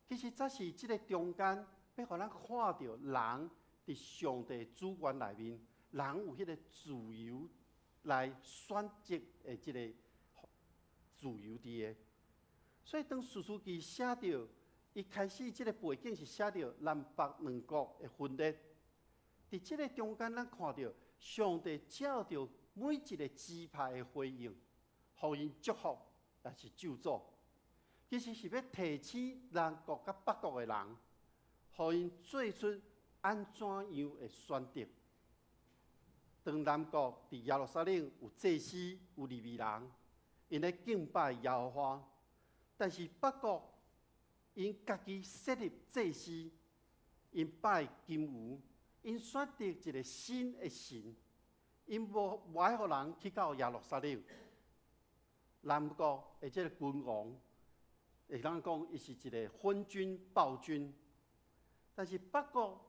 其实才是这个中间要互咱看到人伫上帝主权内面，人有迄个自由来选择的这个自由伫个。所以当士师记写到，一开始这个背景是写到南北两国的分裂，伫这个中间，咱看到上帝照着每一个支派的回应。互因祝福，也是咒诅，其实是要提醒南国甲北国的人，互因做出安怎样的选择。当南国伫耶路撒冷有祭司、有利未人，因咧敬拜耶和华；但是北国因家己设立祭司，因拜金牛，因选择一个新的神，因无爱互人去到耶路撒冷。南国的这个君王，会当讲伊是一个昏君暴君，但是北国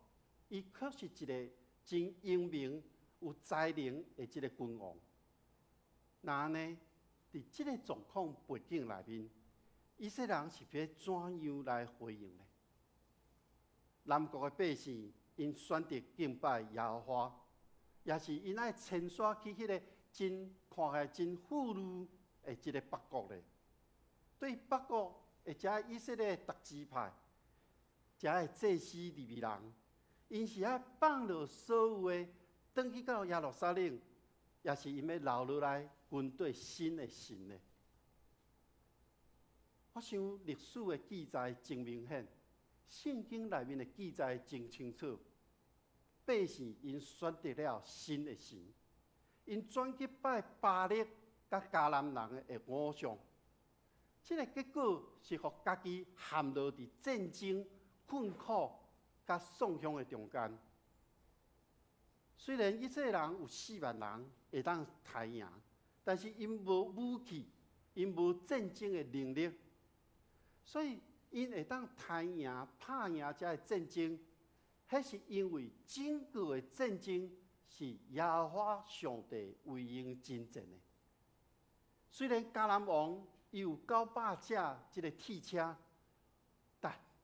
伊却是一个真英明、有才能的这个君王。那呢，伫这个状况背景内面，以色列人是要怎样来回应呢？南国的百姓因选择敬拜耶和华，也是因爱迁徙去迄个看起来真富裕的这个北国咧。对北国的这以色列各支派，这个祭司利未人，因是爱放落所有的，转去到耶路撒冷，也是因要留落来军队新的神咧。我想历史的记载真明显，圣经内面的记载真清楚。百姓因选择了新的神，因转去拜巴力甲迦南人的偶像。这个结果是互家己陷落伫战争、困苦甲丧凶的中间。虽然以色列人有4万人会当杀赢，但是因无武器，因无战争的能力，所以因会当杀赢、拍赢这个战争，迄是因为整个的战争是耶和华上帝为因征战的。虽然迦南王伊有900架这个铁车，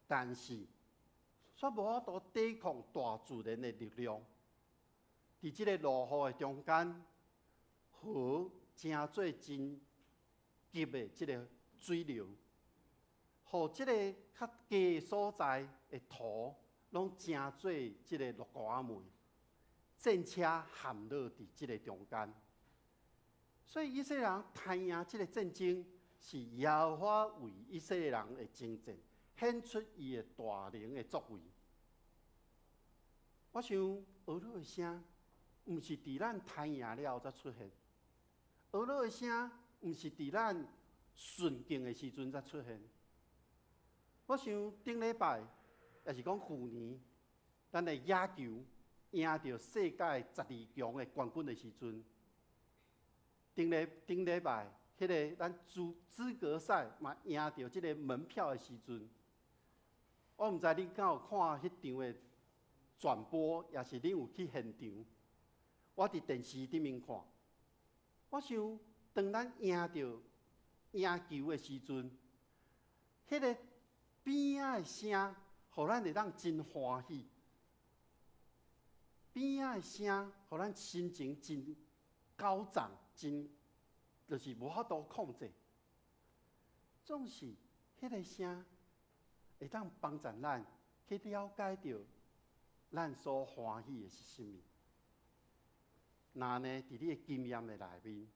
但是却无法度抵抗大自然的力量。伫这个落雨的中间，河成做真急的这个水流，互这个较低的所在的土拢正做即个鹿瓜仔门，战车陷落伫即个中间。所以以色列人赚赢即个战争，是耶和华为以色列人的征战，显出伊的大能的作为。我想俄罗的声，毋是伫咱赚赢了才出现，俄罗的声，毋是伫咱顺境的时阵才出现。我想顶礼拜，也是讲去年，咱的野球赢到世界12强的冠军的时阵，顶礼拜，迄个咱资格赛嘛赢到即个门票的时阵，我毋知恁敢有看迄场的转播，也是恁有去现场。我伫电视顶面看，我想当咱赢球的时阵，迄个边仔的声，互咱会当真欢喜。边仔的声，互咱心情真高涨，真就是无法度控制。总是迄个声会当帮助咱去了解到咱所欢喜的是甚物。那呢，伫你的经验的内面，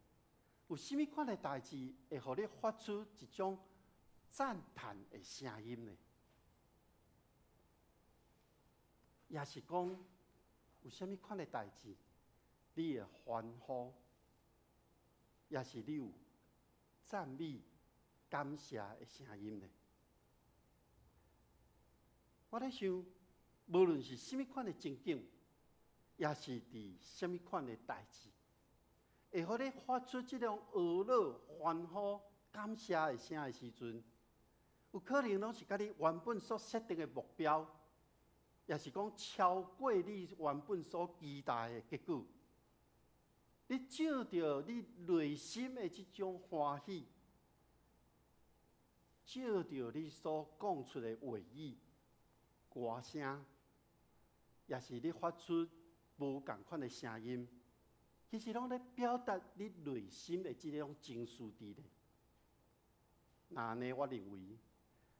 有甚物款的代志会互你发出一种赞叹的声音呢？也是讲有甚物款的代志，你会欢呼，也是你有赞美、感谢的声音呢？我在想，无论是甚物款的情景，也是伫甚物款的代志，会互你发出这种懊恼、欢呼、感谢的声的时阵，有可能拢是甲你原本所设定的目标，也是讲超过你原本所期待的结果。你照着你内心的这种欢喜，照着你所讲出的话语、歌声，也是你发出无同款的声音，其实拢咧表达你内心的这种情绪伫咧。那呢，我认为，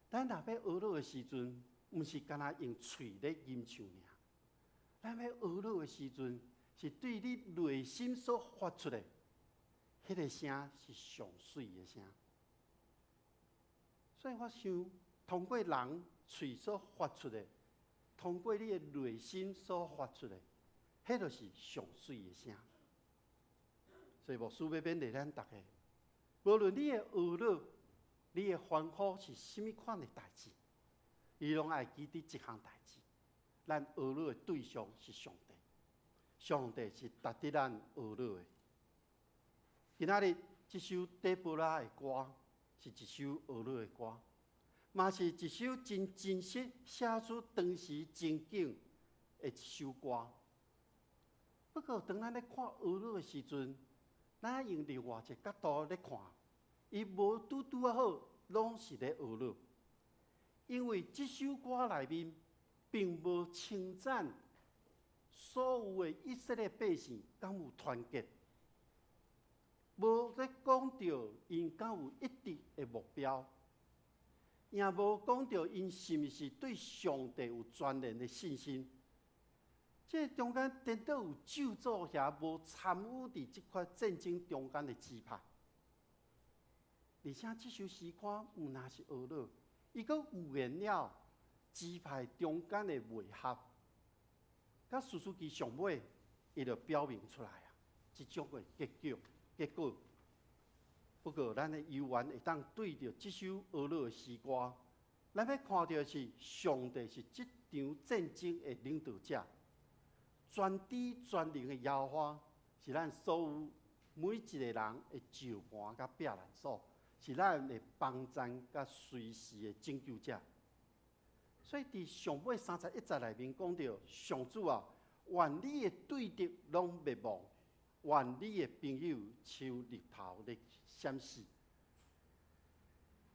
咱若要学乐的时阵，毋是干那用嘴咧吟唱尔，咱要学乐的时阵，是对你内心所发出的，迄个声是上水的声。所以我想，通过人嘴所发出的，通过你的内心所发出的，迄就是上水的声。所以牧师要勉励咱大家，无论你的学乐，你的欢呼是甚物款的代志，你拢爱记得一项代志：咱学乐的对象是上帝，上帝是值得咱学乐的。今仔日这首底波拉的歌是一首学乐的歌，嘛是一首真真实写出当时情景的一首歌。不过，当咱咧看学乐的时阵，咱用另外一个角度咧看，伊无拄啊好，拢是咧学乐。因为这首歌内面并无称赞所有的以色列百姓敢有团结，无咧讲到因敢有一致的目标，也无讲到因是毋是对上帝有全然的信心。这中间颠倒有救助遐无参与伫这块战争中间的支派，而且这首诗歌毋那是学乐，伊阁预言了支派中间的会合，甲士师记上尾，伊就表明出来啊，即种的结果。不过，咱的游玩会当对着这首学乐的诗歌，咱要看到是上帝是这场战争的领导者。全知全能的耶和华是咱所有每一个人的救盘甲避难所，是咱的帮衬甲随时的拯救者。所以伫上尾31节内面讲到，上主啊，愿你的对敌拢灭亡，愿你的朋友像日头咧闪烁。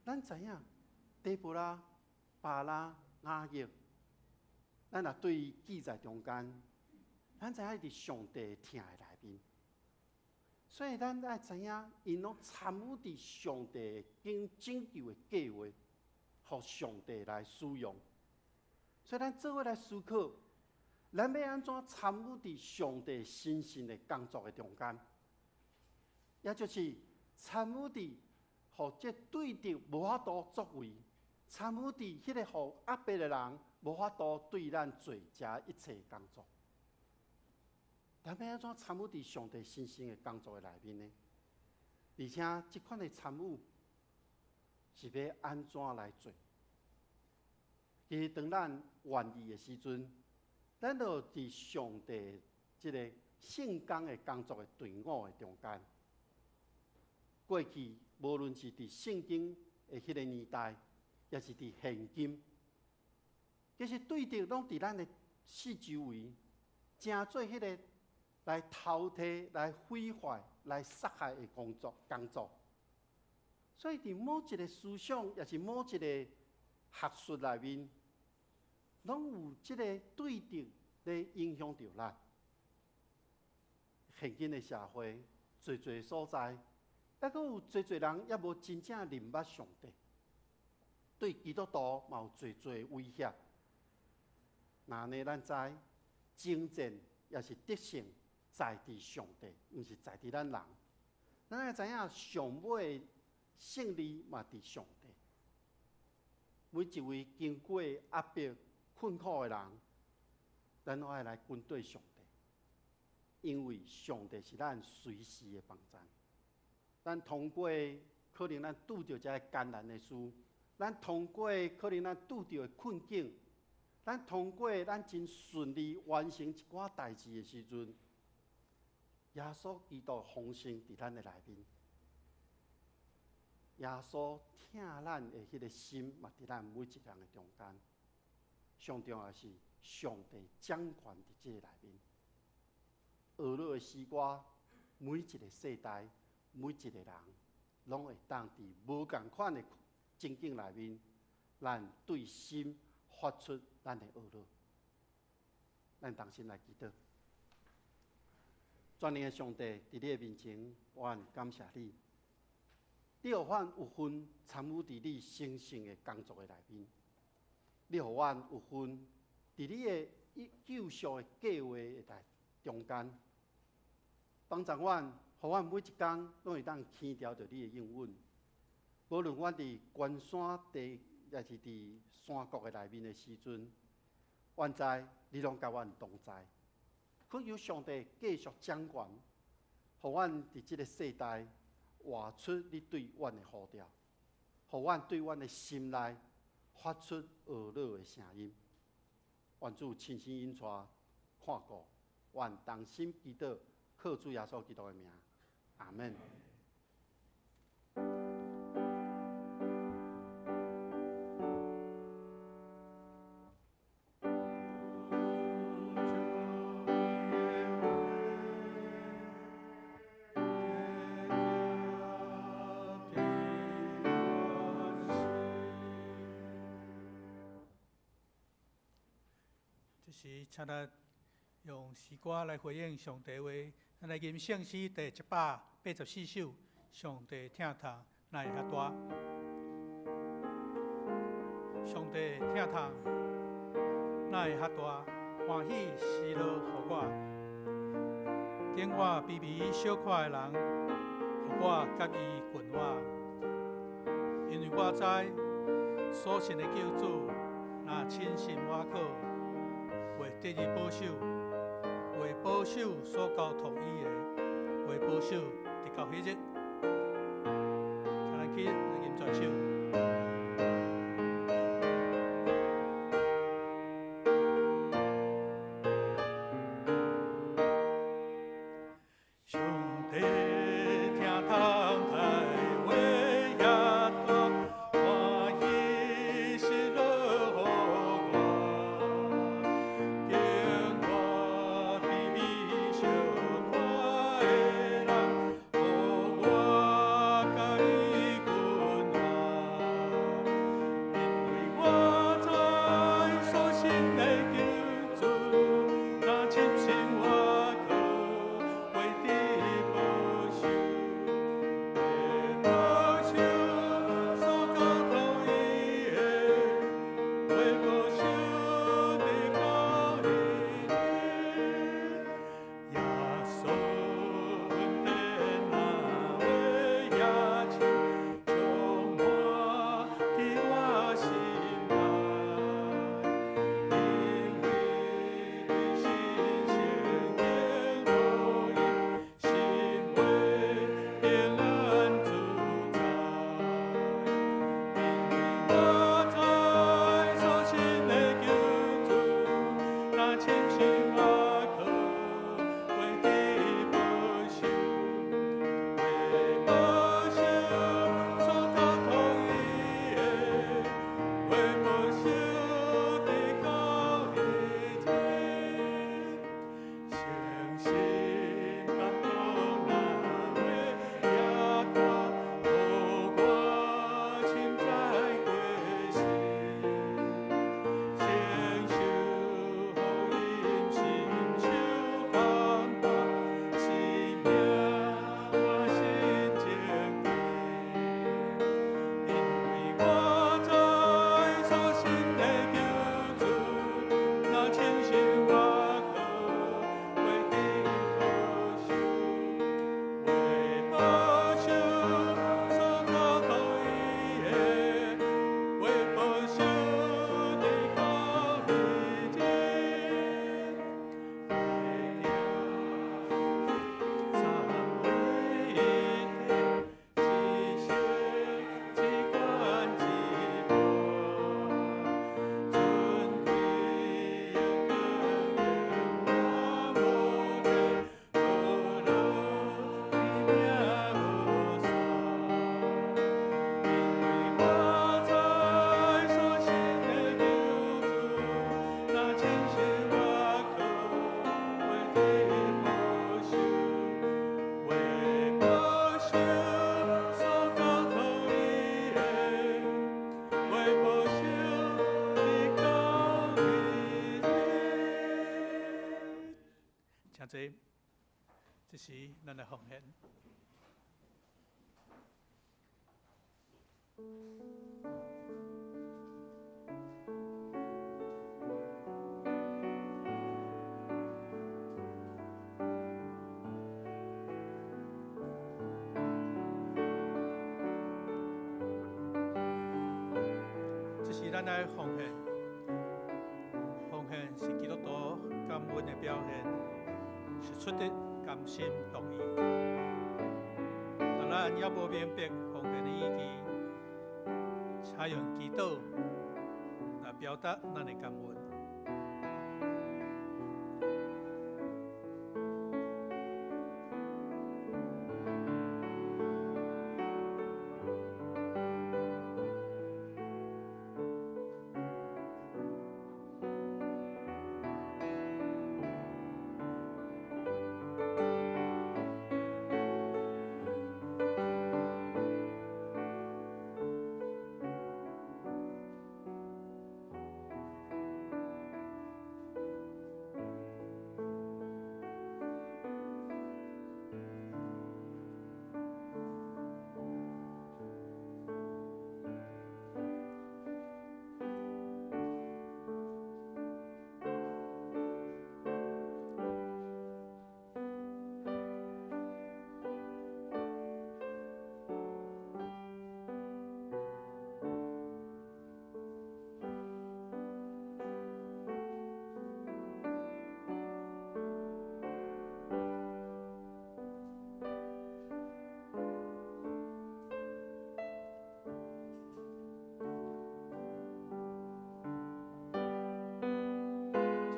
咱知影，底波拉、巴拉、雅各，咱若对于记载中间。咱知影伫上帝的听的内面，所以咱爱知影，因拢参与伫上帝经拯救的计划，互上帝来使用。所以咱做伙来思考，咱要安怎参与伫上帝神圣的工作的中间，也就是参与伫互这对敌无法度作为，参与伫迄个互压迫的人无法度对咱做这一切工作。咱要安怎参与伫上帝神圣的工作的内面呢？而且这款的参与是要安怎来做？其实当咱愿意的时阵，咱就伫上帝这个圣工的工作的队伍的中间。过去无论是伫圣经的迄个年代，也是伫现今，其实对敌拢伫咱的四周围，正做迄个来偷摕、来毁坏、来杀害的工作。所以伫某一个思想，也是某一个学术内面，拢有即个对敌来影响着咱。现今的社会，侪所在，还阁有侪人也无真正认捌上帝，对基督徒嘛有侪威胁。那呢，咱知征战也是得胜在伫上帝，毋是在伫咱人。咱也知影上尾的胜利嘛伫上帝。每一位经过压迫、困苦的人，咱都爱来跟对上帝，因为上帝是咱随时的帮助。咱通过可能咱拄着这艰难的事，咱通过可能咱拄着的困境，咱通过咱真顺利完成一寡代志的时阵，耶稣基督丰盛伫咱的内面。耶稣疼咱的迄个心，嘛伫咱每一个人的中间。上重要是上帝掌权伫这个内面。学落的诗歌，每一个世代、每一个人，拢会当伫无共款的情境内面，咱对心发出咱的学落。咱同心来祈祷。全能的上帝，伫你的面前，我感谢你。你互阮有份参与伫你神圣的工作的内面，你互阮有份伫你的救赎的计划的中间，帮助阮，互阮每一天拢会当牵调着你的应允。无论阮伫关山地，也是伫山谷的内面的时阵，阮知你拢甲阮同在。恳求上帝继续掌权，互阮伫即个世代。活出你对阮的呼召，互阮对阮的心内发出恶乐的声音。愿主亲身引带看顾，愿同心祈祷，靠主耶稣基督的名，阿门。是，请咱用诗歌来回应上帝话。咱来吟圣诗第184首，上帝疼痛哪会遐大？上帝疼痛哪会遐大？欢喜喜乐互我，见我卑微小可的人，互我甲伊群我。因为我知所信的救主，若亲心倚靠。为得以保守，为保守所交托伊的，为保守直到迄日。请咱起来吟全首。这，这是咱的奉献。这是咱的奉献，奉献是基督徒感恩的表现。 是出的甘心乐意，但咱也无明白奉献的意义，采用祈祷来表达咱的感恩。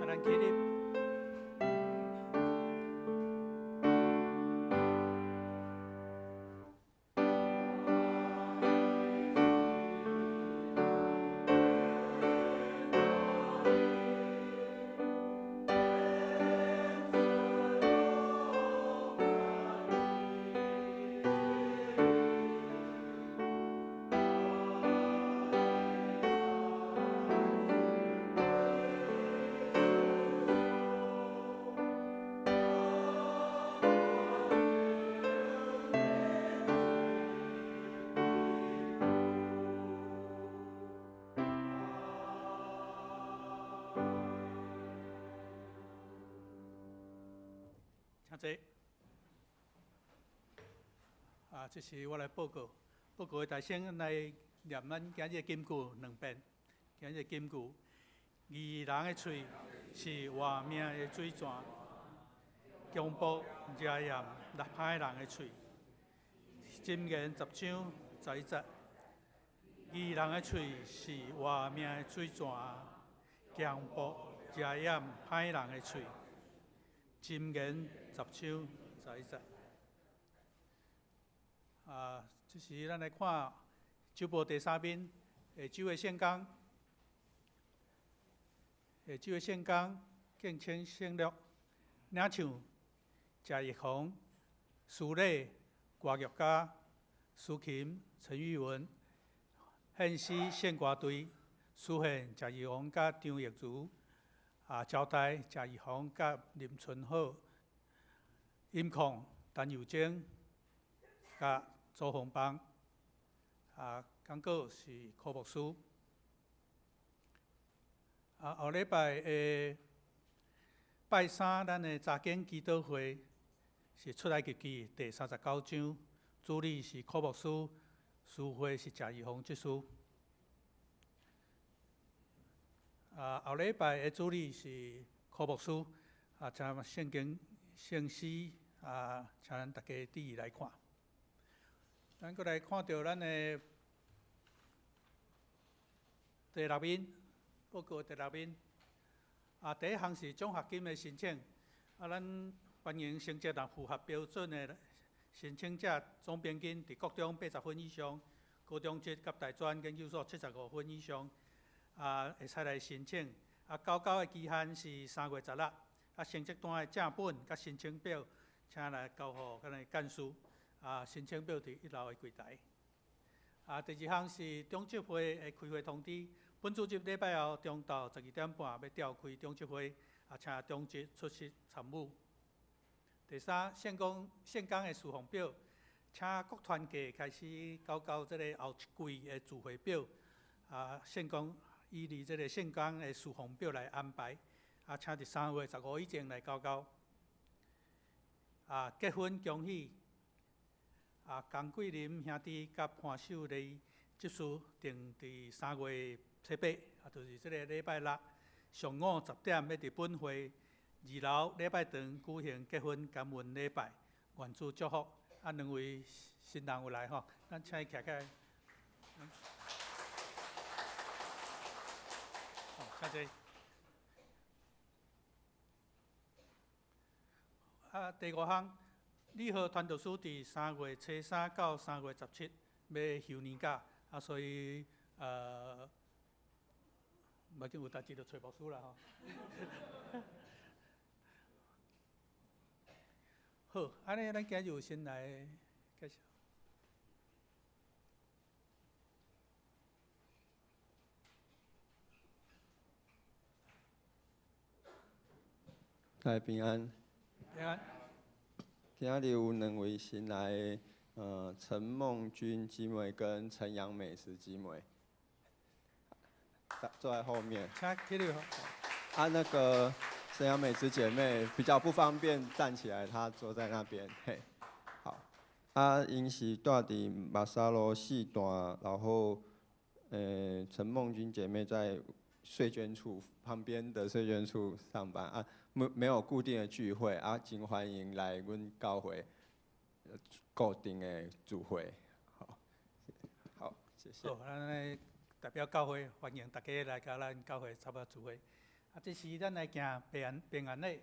咱起立。 请坐。这是我来报告。报告的大先来念咱今日金句2遍。今日金句：义人的嘴是活命的水泉，强暴遮掩立歹人的嘴。箴言10章11節：義人的嘴是活命的水泉，強暴遮掩歹人的嘴，箴言十手在在。这是咱来看周报第3面下周的宪纲。下周的宪纲竞选胜略，领唱谢奕宏、苏磊、歌剧家苏琴、陈玉文，献诗献歌队苏宪、谢奕宏甲张奕如，招待谢奕宏甲林春浩，音控陈友贞甲周鸿邦，讲稿是柯牧师。后礼拜的拜三，咱的查经祈祷会是出埃及记第39章，主理是柯牧师，司会是谢奕宏执事。后礼拜的主理是柯牧师，请圣经圣诗请咱大家注意来看。咱过来看到咱的第6面。报告第6面，第一项是奖学金的申请，咱欢迎成绩符合标准的申请者总平均伫国中80分以上，高中职甲大专研究所75分以上，会使来申请。交的期限是3月16，成绩单的正本甲申请表，请来交予咱的干事。申请表伫1楼的柜台。第2项是中执会的开会通知。本组织礼拜后中昼12点半要召开中执会，请中执出席参与。第3，宪纲的事项表，请各团体开始交这个后一季的聚会表，宪纲依这个宪纲的事项表来安排，请伫3月15以前来交。结婚恭喜，江桂林兄弟甲潘秀丽执事定伫3月7，就是这个礼拜6上午10点，要伫本会2楼礼拜堂举行结婚感恩礼拜，愿主祝福。2位新人有来吼，咱请伊徛起来。好，谢谢。第5项，礼盒传道书伫3月初3到3月17要休年假，所以目前有代志就找牧师啦吼。好，安尼咱今日就先来介绍。大家平安。平安。今日有2位新来的，陈梦君姊妹跟陈阳美师姊妹。坐在后面。那个沈阳美芝姐妹比较不方便站起来，她坐在那边。嘿，好。因是住伫马沙罗4段，然后陈梦君姐妹在税捐处旁边的税捐处上班没有固定的聚会真欢迎来阮教会固定的聚会。好，谢谢。好，咱代表教会欢迎大家来到咱教会参加聚会。这是咱来行平安礼。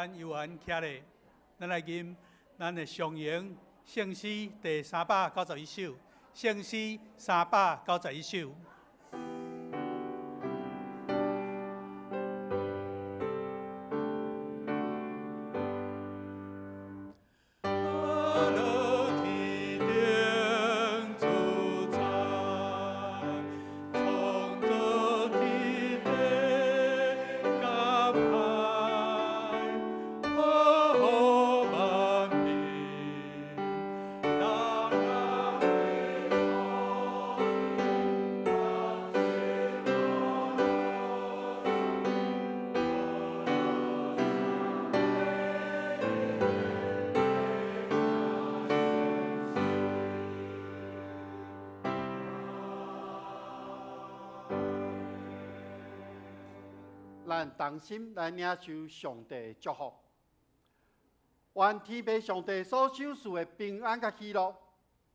咱游玩徛咧，咱来吟咱的上营圣诗第391首，圣诗391首。咱同心来领受上帝的祝福。愿天父上帝所赏赐的平安甲喜乐，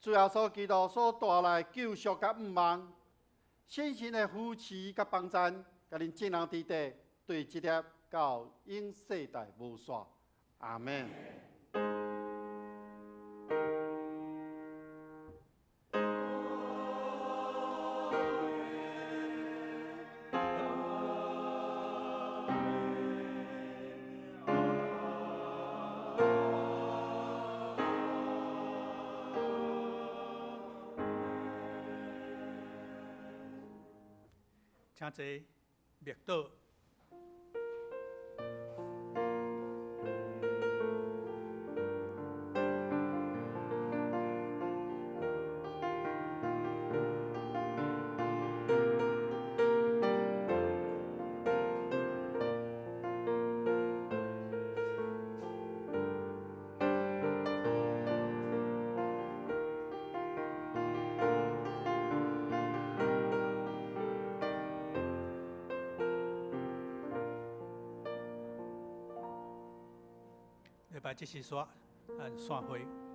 主要所基督所带来救赎甲盼望，信心的扶持甲帮赞，甲恁众人伫地对这粒到永世代无煞。阿门。请坐，默祷。礼拜即是线会。